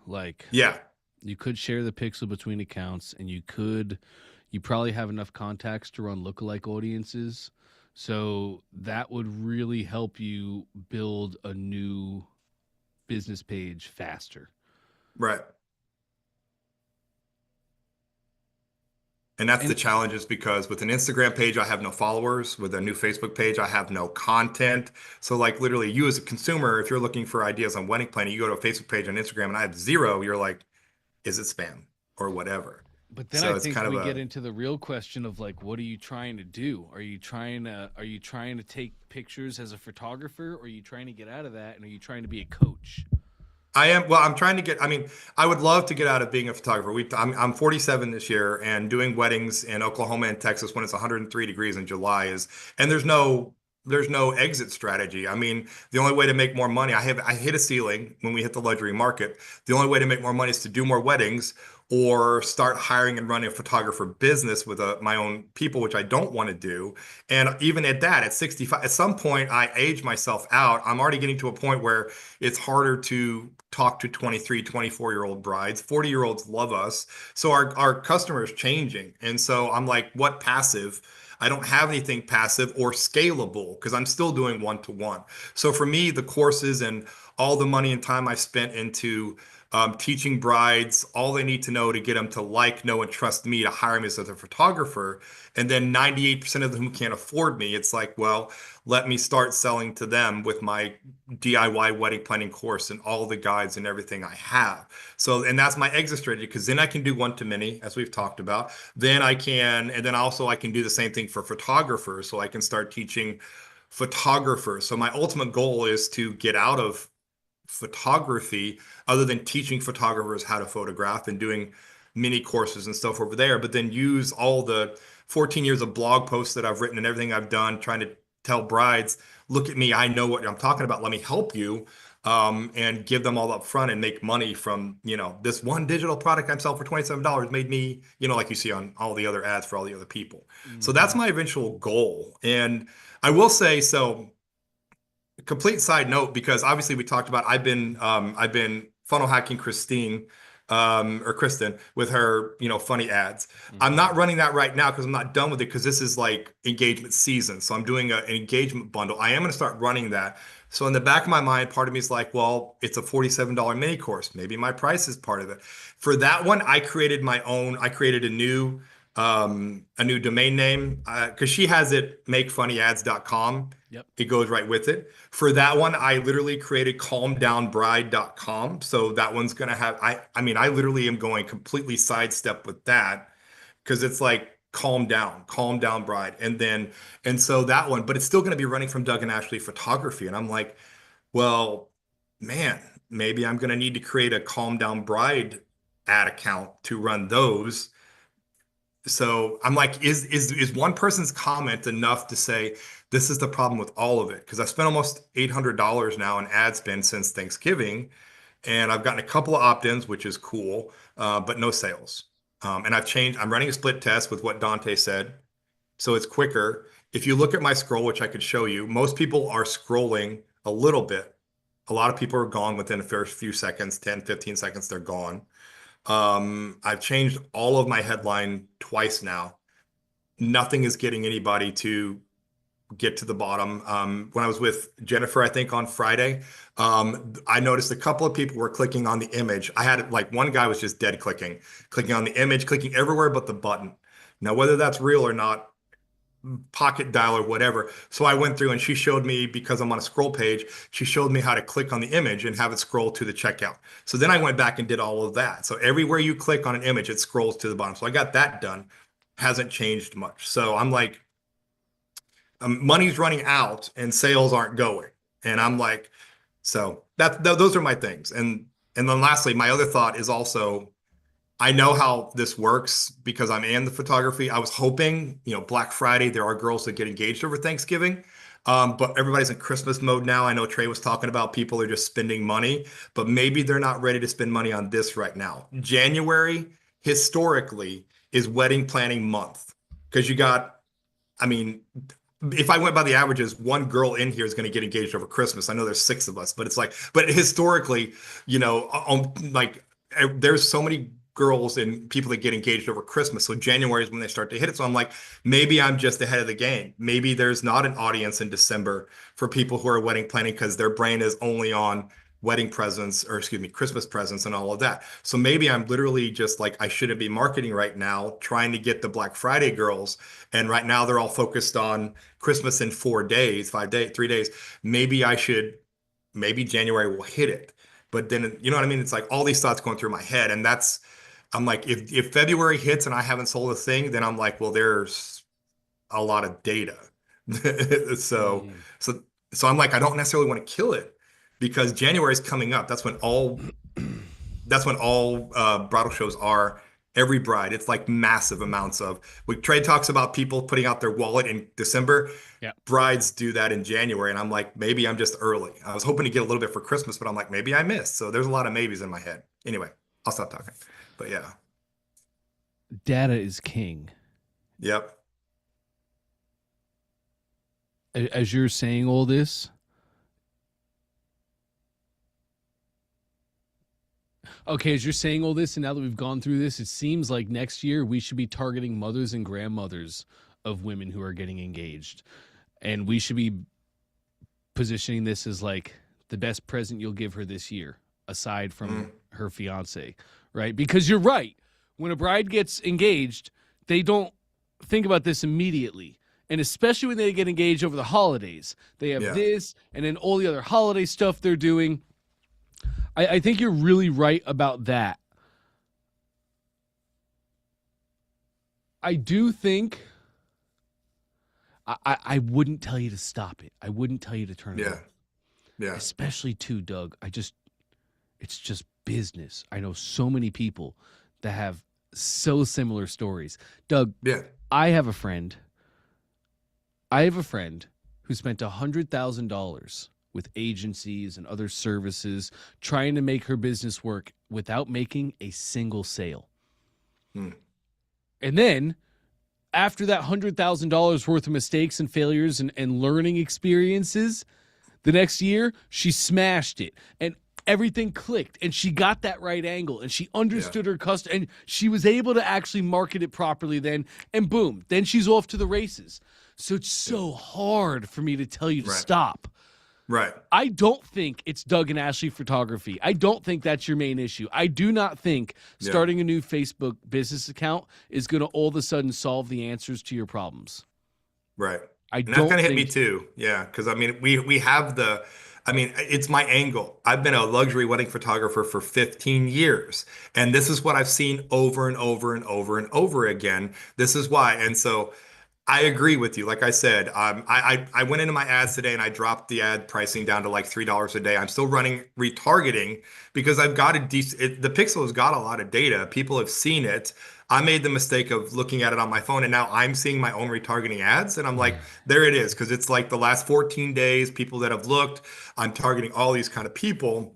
Like, yeah, you could share the pixel between accounts, and you probably have enough contacts to run lookalike audiences. So that would really help you build a new business page faster. right. And that's the challenge, is because with an Instagram page, I have no followers. With a new Facebook page, I have no content. So like literally you as a consumer, if you're looking for ideas on wedding planning, you go to a Facebook page on Instagram and I have 0, you're like, is it spam or whatever? But then So I it's think kind of we get into the real question of like, what are you trying to do? Are you trying to take pictures as a photographer, or are you trying to get out of that, and are you trying to be a coach? I'm trying to get, I mean, I would love to get out of being a photographer. I'm 47 this year, and doing weddings in Oklahoma and Texas when it's 103 degrees in July and there's no there's no exit strategy. I mean, the only way to make more money, I hit a ceiling when we hit the luxury market. The only way to make more money is to do more weddings or start hiring and running a photographer business with my own people, which I don't want to do. And even at that, at 65, at some point I age myself out. I'm already getting to a point where it's harder to talk to 23, 24-year-old brides. 40-year-olds love us. So our customer is changing. And so I'm like, what passive? I don't have anything passive or scalable because I'm still doing one-to-one. So for me, the courses and all the money and time I spent into teaching brides all they need to know to get them to like, know, and trust me to hire me as a photographer. And then 98% of them who can't afford me, it's like, well, let me start selling to them with my DIY wedding planning course and all the guides and everything I have. So, and that's my exit strategy because then I can do one-to-many, as we've talked about. Then I can, and then also I can do the same thing for photographers. So I can start teaching photographers. So my ultimate goal is to get out of photography other than teaching photographers how to photograph and doing mini courses and stuff over there, but then use all the 14 years of blog posts that I've written and everything I've done trying to tell brides, look at me, I know what I'm talking about, let me help you, and give them all up front and make money from, this one digital product I'm selling for $27 made me, like you see on all the other ads for all the other people. So that's my eventual goal. And I will say, so complete side note, because obviously we talked about I've been funnel hacking Christine or Kristen with her funny ads. I'm not running that right now because I'm not done with it because this is like engagement season. So I'm doing an engagement bundle. I am going to start running that. So in the back of my mind, part of me is like, well, it's a $47 mini course. Maybe my price is part of it. For that one, I created my own. I created a new domain name because she has it makefunnyads.com. Yep. It goes right with it. For that one, I literally created calmdownbride.com. So that one's going to have, I mean, I literally am going completely sidestep with that because it's like calm down bride. And so that one, but it's still going to be running from Doug and Ashley Photography. And I'm like, well, man, maybe I'm going to need to create a calm down bride ad account to run those. So I'm like, is one person's comment enough to say this is the problem with all of it? Because I spent almost $800 now in ad spend since Thanksgiving, and I've gotten a couple of opt-ins, which is cool, but no sales. And I'm running a split test with what Dante said, so it's quicker. If you look at my scroll, which I could show you, most people are scrolling a little bit. A lot of people are gone within a first few seconds, 10, 15 seconds, they're gone. I've changed all of my headline twice now. Nothing is getting anybody to get to the bottom. When I was with Jennifer, I think on Friday, I noticed a couple of people were clicking on the image. I had like one guy was just dead clicking on the image, clicking everywhere but the button. Now, whether that's real or not, pocket dial or whatever. So I went through and she showed me, because I'm on a scroll page, she showed me how to click on the image and have it scroll to the checkout. So then I went back and did all of that. So everywhere you click on an image, it scrolls to the bottom. So I got that done. Hasn't changed much. So I'm like, money's running out and sales aren't going. And I'm like, so those are my things. And then lastly, my other thought is also, I know how this works because I'm in the photography. I was hoping, Black Friday, there are girls that get engaged over Thanksgiving, but everybody's in Christmas mode now. I know Trey was talking about people are just spending money, but maybe they're not ready to spend money on this right now. January, historically, is wedding planning month because if I went by the averages, one girl in here is going to get engaged over Christmas. I know there's 6 of us, but it's like, but historically, there's so many girls and people that get engaged over Christmas. So January is when they start to hit it. So I'm like, maybe I'm just ahead of the game. Maybe there's not an audience in December for people who are wedding planning because their brain is only on wedding presents, or excuse me, Christmas presents and all of that. So maybe I'm literally just like, I shouldn't be marketing right now, trying to get the Black Friday girls. And right now they're all focused on Christmas in 4 days, 5 days, 3 days. Maybe January will hit it. But then, you know what I mean? It's like all these thoughts going through my head. And I'm like, if February hits and I haven't sold a thing, then I'm like, well, there's a lot of data. So I'm like, I don't necessarily want to kill it because January is coming up. That's when all bridal shows are. Every bride. It's like massive amounts of. When Trey talks about people putting out their wallet in December, Yeah. brides do that in January. And I'm like, maybe I'm just early. I was hoping to get a little bit for Christmas, but I'm like, maybe I missed. So there's a lot of maybes in my head. Anyway, I'll stop talking. But yeah. Data is king. Yep. As you're saying all this, okay, as you're saying all this, and now that we've gone through this, it seems like next year we should be targeting mothers and grandmothers of women who are getting engaged. And we should be positioning this as like the best present you'll give her this year, aside from her fiance, right? Because you're right. When a bride gets engaged, they don't think about this immediately. And especially when they get engaged over the holidays, they have this and then all the other holiday stuff they're doing. I think you're really right about that. I do think I wouldn't tell you to stop it. I wouldn't tell you to turn it off. Yeah. Especially too, Doug. It's just business. I know so many people that have so similar stories. Doug, I have a friend who spent $100,000 with agencies and other services trying to make her business work without making a single sale. And then after that $100,000 worth of mistakes and failures and learning experiences, the next year she smashed it and everything clicked and she got that right angle and she understood her customer and she was able to actually market it properly then, and boom, then she's off to the races. So it's so hard for me to tell you to stop. Right. I don't think it's Doug and Ashley photography. I don't think that's your main issue. I do not think starting a new Facebook business account is going to all of a sudden solve the answers to your problems. Right. And that kind of hit me too. Yeah. Because I mean, we have it's my angle. I've been a luxury wedding photographer for 15 years. And this is what I've seen over and over and over and over again. This is why. And so I agree with you. Like I said, I went into my ads today and I dropped the ad pricing down to like $3 a day. I'm still running retargeting because I've got the Pixel has got a lot of data. People have seen it. I made the mistake of looking at it on my phone and now I'm seeing my own retargeting ads and I'm like, there it is. Because it's like the last 14 days, people that have looked, I'm targeting all these kind of people.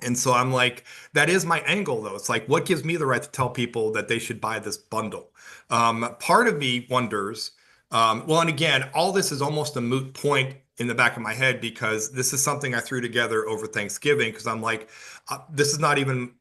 And so I'm like, that is my angle though. It's like, what gives me the right to tell people that they should buy this bundle? Part of me wonders, and again, all this is almost a moot point in the back of my head because this is something I threw together over Thanksgiving because I'm like, this is not even,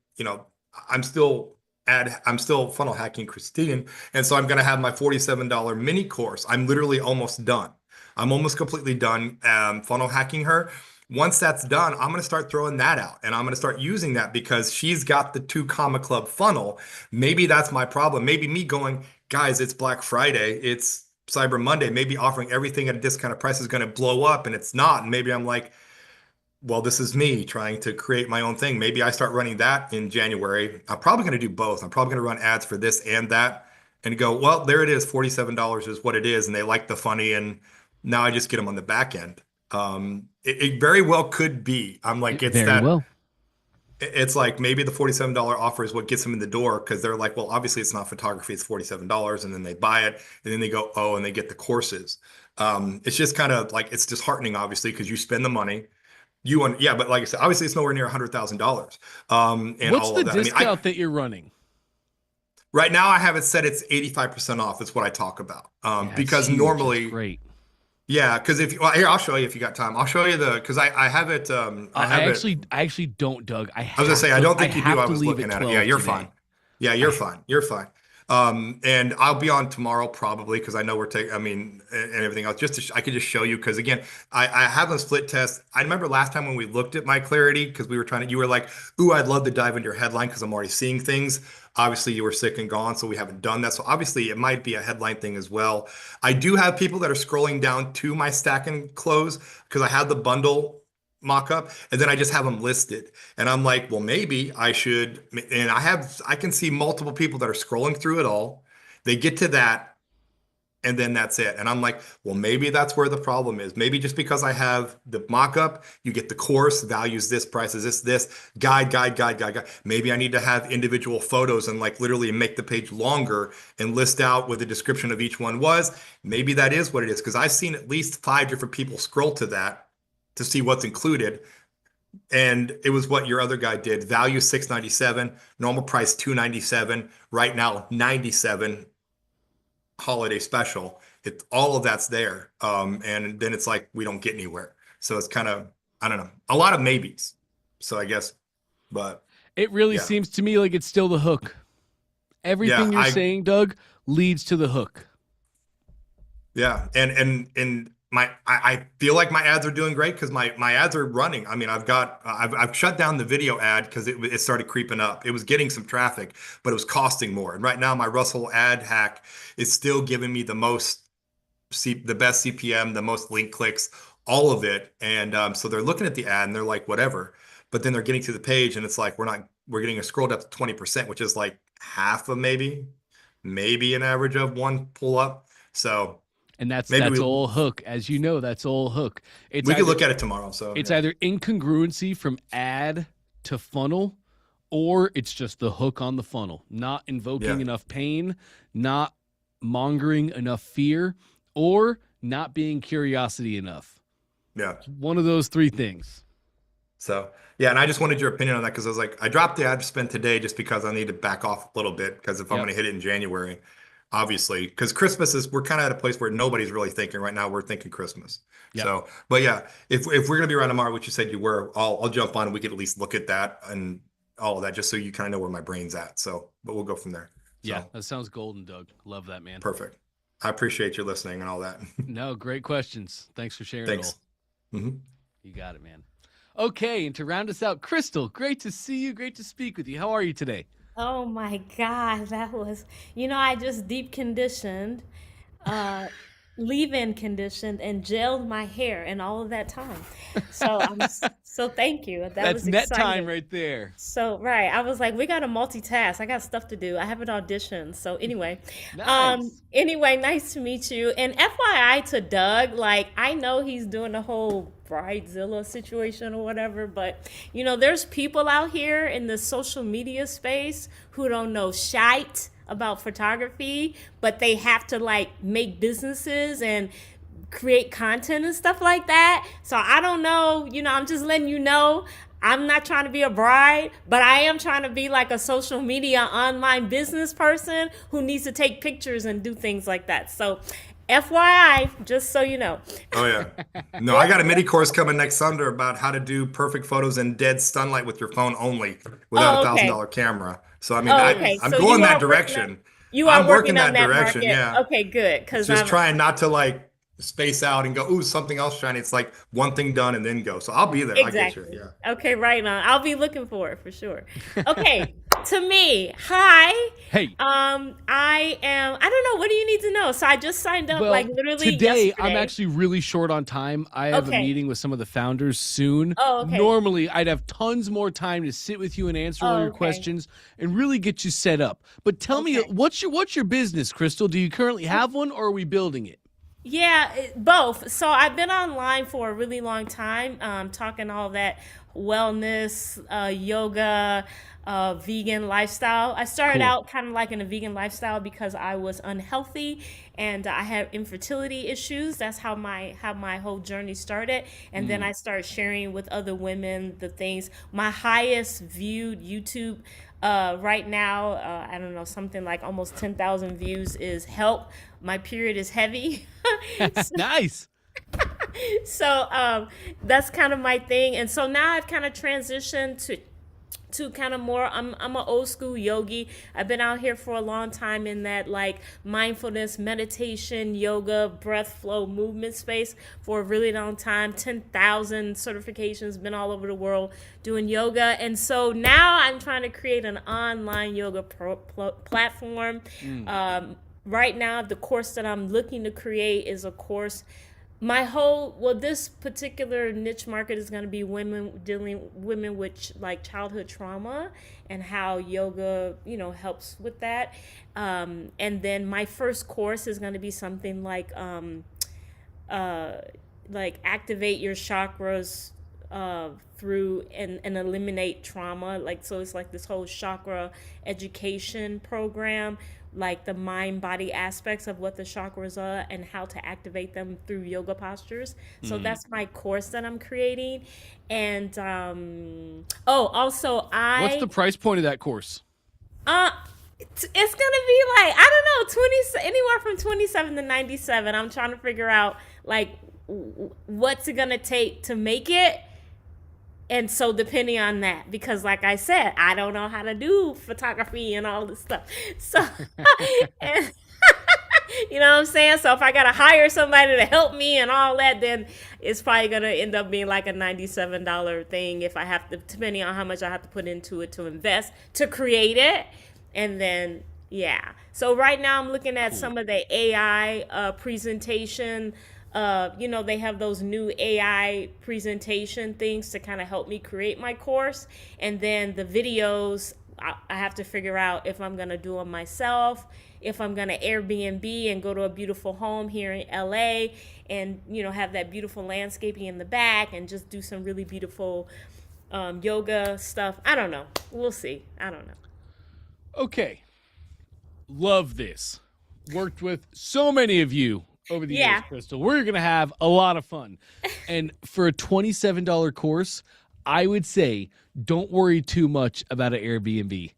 I'm still funnel hacking Christine. And so I'm going to have my $47 mini course. I'm literally almost done. I'm almost completely done funnel hacking her. Once that's done, I'm going to start throwing that out and I'm going to start using that because she's got the 2 Comma Club funnel. Maybe that's my problem. Maybe me going, guys, it's Black Friday. It's Cyber Monday. Maybe offering everything at a discounted price is going to blow up and it's not. And maybe I'm like, well, this is me trying to create my own thing. Maybe I start running that in January. I'm probably going to do both. I'm probably going to run ads for this and that and go, well, there it is. $47 is what it is. And they like the funny. And now I just get them on the back end. It very well could be. I'm like, it's like maybe the $47 offer is what gets them in the door because they're like, well, obviously it's not photography, it's $47, and then they buy it, and then they go, oh, and they get the courses. It's just kind of like it's disheartening, obviously, because you spend the money. But like I said, obviously it's nowhere near $100,000. And what's all the of that. discount that you're running? Right now, I have it set. It's 85% off. That's what I talk about. Because huge. normally, That's great. Yeah, because here I'll show you if you got time. I'll show you because I have it. I actually don't, Doug. I was gonna say I don't think you do. I was leave looking at at it. Yeah, you're today. fine. Yeah, you're fine. You're fine. And I'll be on tomorrow probably because I know we're taking. and everything else. I could just show you because again, I have a split test. I remember last time when we looked at my clarity because we were trying to. You were like, "Ooh, I'd love to dive into your headline because I'm already seeing things." Obviously, you were sick and gone, so we haven't done that. So obviously, it might be a headline thing as well. I do have people that are scrolling down to my stack and close because I have the bundle mock-up, and then I just have them listed. And I'm like, well, maybe I should. And I can see multiple people that are scrolling through it all. They get to that. and then that's it. And I'm like, well, maybe that's where the problem is. Maybe just because I have the mock-up, you get the course, values this, prices this, guide. Maybe I need to have individual photos and like literally make the page longer and list out what the description of each one was. Maybe that is what it is, because I've seen at least 5 different people scroll to that to see what's included. And it was what your other guy did. Value $697, normal price $297, right now $97. Holiday special. All of that's there, and then it's like we don't get anywhere. So it's kind of, I don't know, a lot of maybes. So I guess, but It really yeah. seems to me like it's still the hook. Everything you're saying, Doug, leads to the hook. Yeah, and I feel like my ads are doing great because my ads are running. I mean, I've shut down the video ad because it started creeping up. It was getting some traffic, but it was costing more. And right now, my Russell ad hack is still giving me the best CPM, the most link clicks, all of it. And so they're looking at the ad and they're like, whatever. But then they're getting to the page and it's like we're getting scrolled up to 20%, which is like half of maybe an average of one pull up. So. And that's all hook. As you know, that's all hook. We can look at it tomorrow. So it's either incongruency from ad to funnel, or it's just the hook on the funnel, not invoking enough pain, not mongering enough fear, or not being curiosity enough. Yeah. One of those 3 things. So, yeah, and I just wanted your opinion on that because I was like, I dropped the ad spend today just because I need to back off a little bit because if I'm going to hit it in January, obviously, because Christmas we're kind of at a place where nobody's really thinking right now. We're thinking Christmas. Yep. So, but yeah, if we're going to be around tomorrow, which you said you were, I'll jump on and we could at least look at that and all of that just so you kind of know where my brain's at. So, but we'll go from there. Yeah, that sounds golden, Doug. Love that, man. Perfect. I appreciate you listening and all that. No, great questions. Thanks for sharing Thanks. it all. Mm-hmm. You got it, man. Okay, and to round us out, Crystal, great to see you. Great to speak with you. How are you today? Oh my God, that was, I just deep conditioned, leave-in conditioned, and gelled my hair and all of that time. So so thank you. That's was net exciting. time right there. So right, I was like, we got to multitask. I got stuff to do. I have an audition. So anyway, nice. Nice to meet you. And FYI to Doug, like I know he's doing the whole Bridezilla situation or whatever, but there's people out here in the social media space who don't know shite about photography, but they have to like make businesses and create content and stuff like that. So I don't know, I'm just letting you know, I'm not trying to be a bride, but I am trying to be like a social media online business person who needs to take pictures and do things like that. So FYI, just so you know. Oh, yeah. No, I got a mini course coming next Sunday about how to do perfect photos in dead sunlight with your phone only without a $1,000 camera. So, I mean, I'm so going that direction. I'm working that direction, market. yeah. Okay, good. Because just trying not to like space out and go, ooh, something else shiny. It's like one thing done and then go. So I'll be there. Exactly. I'll get you. Yeah. Okay, right on. I'll be looking for it for sure. Okay. To me, hi. Hey. I don't know. What do you need to know? So I just signed up like literally today. Yesterday. I'm actually really short on time. I have a meeting with some of the founders soon. Oh, okay. Normally, I'd have tons more time to sit with you and answer all your questions and really get you set up. But tell me, what's your business, Crystal? Do you currently have one or are we building it? Yeah, both. So I've been online for a really long time, talking all that wellness, yoga, vegan lifestyle. I started out kind of like in a vegan lifestyle because I was unhealthy and I had infertility issues. That's how my whole journey started. And then I started sharing with other women the things. My highest viewed YouTube right now, I don't know, something like almost 10,000 views is help. My period is heavy. Nice. So that's kind of my thing. And so now I've kind of transitioned to kind of more, I'm an old school yogi. I've been out here for a long time in that like mindfulness, meditation, yoga, breath flow, movement space for a really long time. 10,000 certifications, been all over the world doing yoga. And so now I'm trying to create an online yoga platform. Right now, the course that I'm looking to create is a course This particular niche market is going to be women with like childhood trauma and how yoga, helps with that. And then my first course is going to be something uh, like activate your chakras through and eliminate trauma. Like, so it's like this whole chakra education program, like the mind body aspects of what the chakras are and how to activate them through yoga postures. So that's my course that I'm creating. And also What's the price point of that course? uh it's gonna be like, I don't know, 20, anywhere from 27 to 97. I'm trying to figure out like what's it gonna take to make it. And so depending on that, because like I said, I don't know how to do photography and all this stuff. So and you know what I'm saying? So if I gotta hire somebody to help me and all that, then it's probably gonna end up being like a $97 thing if I have to, depending on how much I have to put into it to invest to create it. And then yeah. So right now I'm looking at some of the AI presentation. They have those new AI presentation things to kind of help me create my course. And then the videos, I have to figure out if I'm going to do them myself, if I'm going to Airbnb and go to a beautiful home here in LA and, have that beautiful landscaping in the back and just do some really beautiful yoga stuff. I don't know. We'll see. I don't know. Okay. Love this. Worked with so many of you over the years, Crystal. We're going to have a lot of fun. And for a $27 course, I would say don't worry too much about an Airbnb.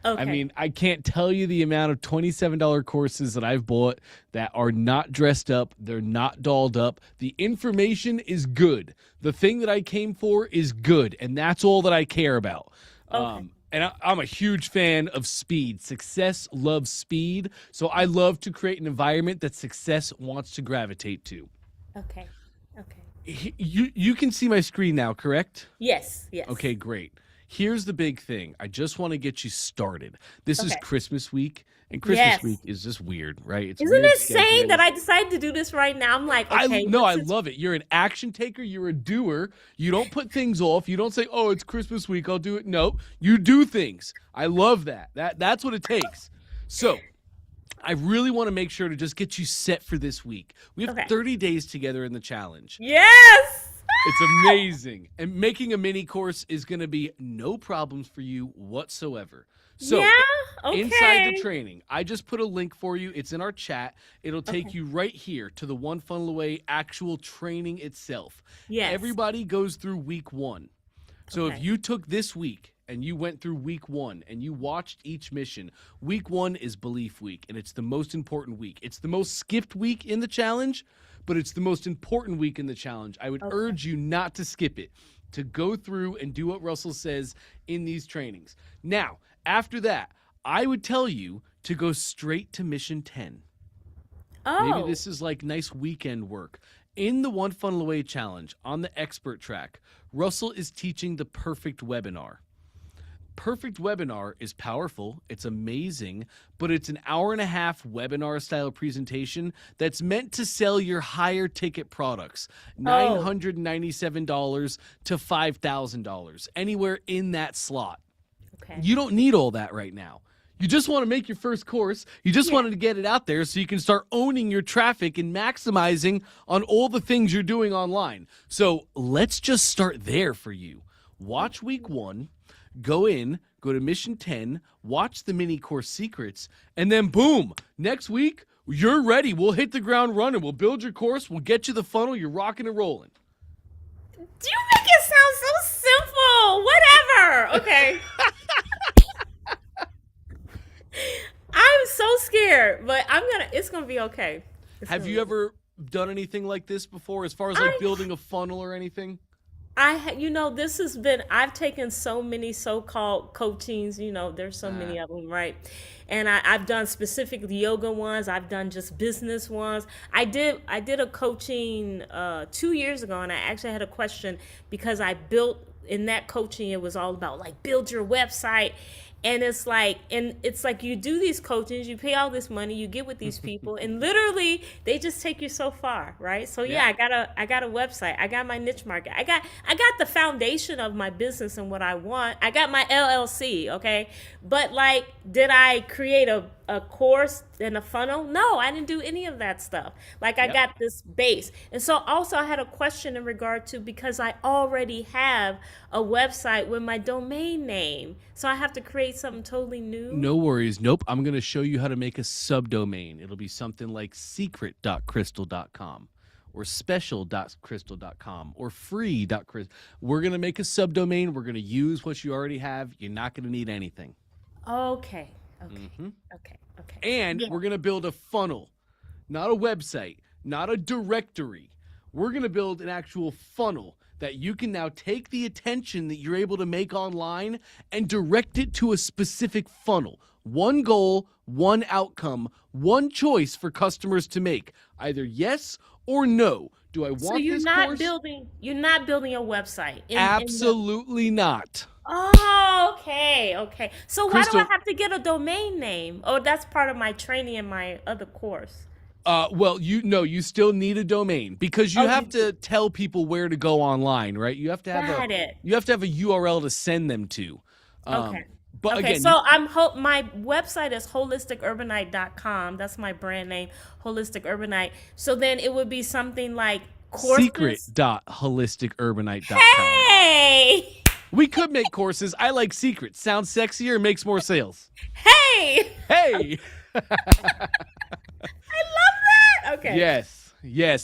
Okay. I mean, I can't tell you the amount of $27 courses that I've bought that are not dressed up. They're not dolled up. The information is good. The thing that I came for is good. And that's all that I care about. Okay. And I'm a huge fan of speed. Success loves speed. So I love to create an environment that success wants to gravitate to. Okay. You can see my screen now, correct? Yes. Okay, great. Here's the big thing. I just want to get you started. This is Christmas week, and Christmas week is just weird, right? It's Isn't weird it insane schedule. that I decided to do this right now? I'm like, okay. I love it. You're an action taker. You're a doer. You don't put things off. You don't say, oh, it's Christmas week, I'll do it. No, you do things. I love that. That's what it takes. So I really want to make sure to just get you set for this week. We have 30 days together in the challenge. Yes! It's amazing. And making a mini course is going to be no problems for you whatsoever. So inside the training, I just put a link for you. It's in our chat. It'll take you right here to the One Funnel Away actual training itself. Yes. Everybody goes through week 1. So if you took this week and you went through week 1 and you watched each mission, week 1 is belief week, and it's the most important week. It's the most skipped week in the challenge, but it's the most important week in the challenge. I would urge you not to skip it, to go through and do what Russell says in these trainings. Now, after that, I would tell you to go straight to mission 10. Maybe this is like nice weekend work. In the One Funnel Away challenge on the expert track, Russell is teaching the perfect webinar. Perfect webinar is powerful, it's amazing, but it's an hour-and-a-half webinar-style presentation that's meant to sell your higher ticket products, $997 to $5,000, anywhere in that slot. Okay. You don't need all that right now. You just want to make your first course. You just wanted to get it out there so you can start owning your traffic and maximizing on all the things you're doing online. So let's just start there for you. Watch week 1. Go to mission 10, watch the mini course secrets, and then boom, next week, you're ready. We'll hit the ground running. We'll build your course. We'll get you the funnel. You're rocking and rolling. Do you make it sound so simple? Whatever. Okay. I'm so scared, but it's going to be okay. Have you ever done anything like this before as far as like building a funnel or anything? I've taken so many so-called coachings, there's so many of them, right? And I've done specific yoga ones. I've done just business ones. I did a coaching 2 years ago, and I actually had a question because I built in that coaching. It was all about like build your website, And it's like you do these coachings, you pay all this money, you get with these people, and literally they just take you so far, right? So yeah, I got a website, I got my niche market, I got the foundation of my business and what I want. I got my LLC, okay? But like, did I create a course and a funnel? No, I didn't do any of that stuff. Like, I got this base. And so also I had a question in regard to, because I already have a website with my domain name, so I have to create something totally new. No worries. Nope. I'm going to show you how to make a subdomain. It'll be something like secret.crystal.com or special.crystal.com or free.crystal. We're going to make a subdomain. We're going to use what you already have. You're not going to need anything. Okay. And we're going to build a funnel, not a website, not a directory. We're going to build an actual funnel that you can now take the attention that you're able to make online and direct it to a specific funnel. One goal, one outcome, one choice for customers to make. Either yes or no. Do I want this course? So you're not building a website. Absolutely not. Oh, okay. So why Crystal, do I have to get a domain name? Oh, that's part of my training in my other course. Well, you still need a domain because you have to tell people where to go online, right? You have to have you have to have a URL to send them to. Okay. But again, so my website is holisticurbanite.com. That's my brand name, Holistic Urbanite. So then it would be something like courses. Secret.holisticurbanite.com. Hey! We could make courses. I like secret. Sounds sexier, makes more sales. Hey! Hey! I love that. Okay. Yes.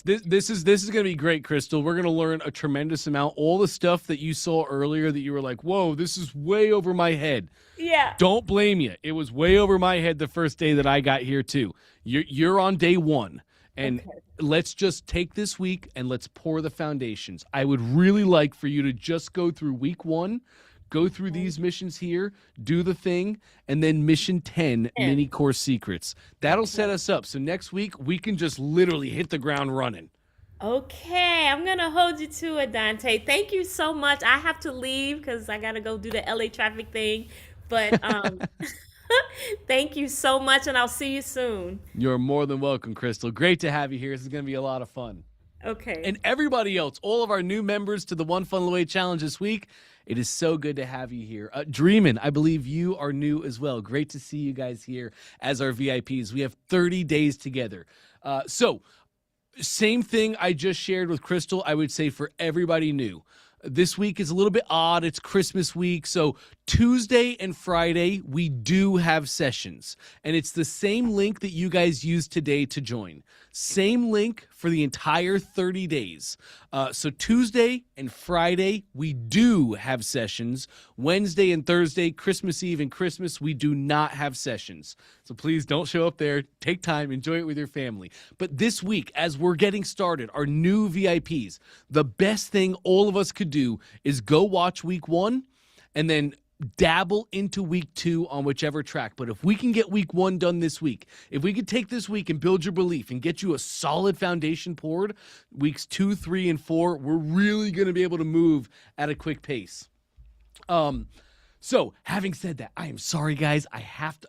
This is going to be great, Crystal. We're going to learn a tremendous amount. All the stuff that you saw earlier that you were like, "Whoa, this is way over my head." Yeah. Don't blame you. It was way over my head the first day that I got here too. You're on day 1. And let's just take this week and let's pour the foundations. I would really like for you to just go through week 1, go through these missions here, do the thing, and then mission 10, mini course secrets. That'll set us up. So next week, we can just literally hit the ground running. Okay, I'm going to hold you to it, Dante. Thank you so much. I have to leave because I got to go do the LA traffic thing. But thank you so much, and I'll see you soon. You're more than welcome, Crystal. Great to have you here. This is going to be a lot of fun. Okay. And everybody else, all of our new members to the One Funnel Away Challenge this week, it is so good to have you here. Dreamin', I believe you are new as well. Great to see you guys here as our VIPs. We have 30 days together. So same thing I just shared with Crystal, I would say for everybody new. This week is a little bit odd. It's Christmas week. So Tuesday and Friday, we do have sessions. And it's the same link that you guys used today to join. Same link for the entire 30 days. So Tuesday and Friday, we do have sessions. Wednesday and Thursday, Christmas Eve and Christmas, we do not have sessions. So please don't show up there. Take time, enjoy it with your family. But this week, as we're getting started, our new VIPs, the best thing all of us could do is go watch week 1 and then dabble into week 2 on whichever track. But if we can get week 1 done this week, if we could take this week and build your belief and get you a solid foundation poured, weeks 2, 3, and 4, we're really going to be able to move at a quick pace. So having said that, I am sorry, guys.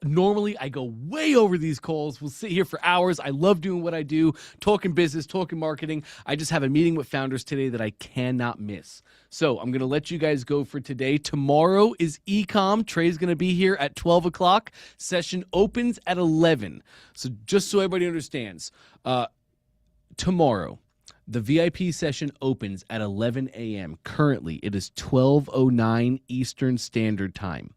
Normally I go way over these calls. We'll sit here for hours. I love doing what I do, talking business, talking marketing. I just have a meeting with founders today that I cannot miss. So I'm going to let you guys go for today. Tomorrow is Ecom. Trey's going to be here at 12 o'clock. Session opens at 11. So just so everybody understands, tomorrow, the VIP session opens at 11 a.m. Currently, it is 12:09 Eastern Standard Time.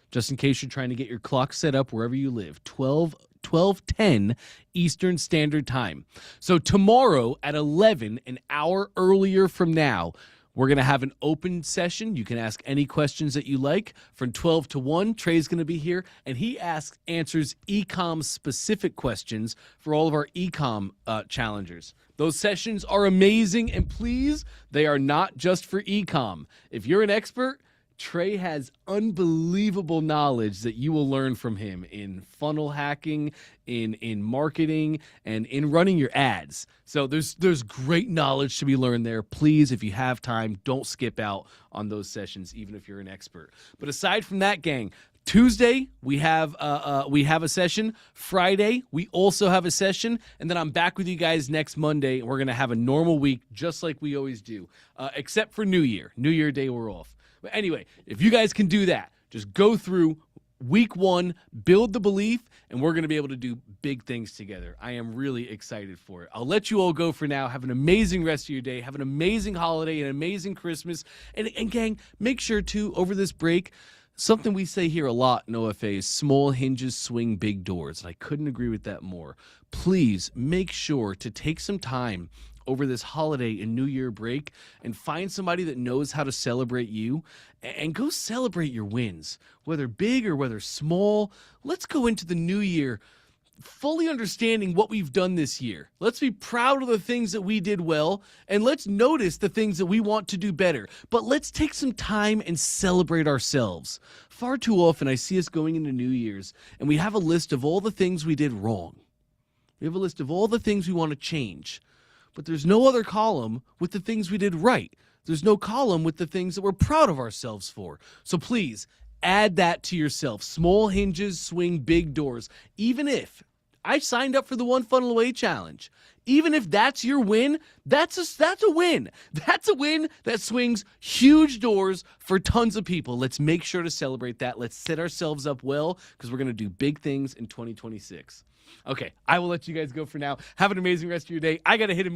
Just in case you're trying to get your clock set up wherever you live, 12:10 Eastern Standard Time. So tomorrow at 11, an hour earlier from now, we're going to have an open session. You can ask any questions that you like. From 12 to 1, Trey's going to be here, and he answers ecom specific questions for all of our ecom challengers. Those sessions are amazing, and please, they are not just for ecom. If you're an expert, Trey has unbelievable knowledge that you will learn from him in funnel hacking, in marketing, and in running your ads. So there's great knowledge to be learned there. Please, if you have time, don't skip out on those sessions, even if you're an expert. But aside from that, gang, Tuesday we have a session. Friday we also have a session, and then I'm back with you guys next Monday. And we're gonna have a normal week, just like we always do, except for New Year. New Year Day we're off. But anyway, if you guys can do that, just go through week 1, build the belief, and we're going to be able to do big things together. I am really excited for it. I'll let you all go for now. Have an amazing rest of your day. Have an amazing holiday, an amazing Christmas. And gang, make sure to, over this break, something we say here a lot in OFA is small hinges swing big doors. And I couldn't agree with that more. Please make sure to take some time over this holiday and New Year break and find somebody that knows how to celebrate you and go celebrate your wins, whether big or whether small. Let's go into the new year fully understanding what we've done this year. Let's be proud of the things that we did well, and let's notice the things that we want to do better. But let's take some time and celebrate ourselves. Far too often I see us going into New Year's and we have a list of all the things we did wrong. We have a list of all the things we want to change. But there's no other column with the things we did right. There's no column with the things that we're proud of ourselves for. So please add that to yourself. Small hinges swing big doors. Even if I signed up for the One Funnel Away Challenge, even if that's your win, that's a win. That's a win that swings huge doors for tons of people. Let's make sure to celebrate that. Let's set ourselves up well because we're going to do big things in 2026. Okay, I will let you guys go for now. Have an amazing rest of your day. I got to hit a meeting.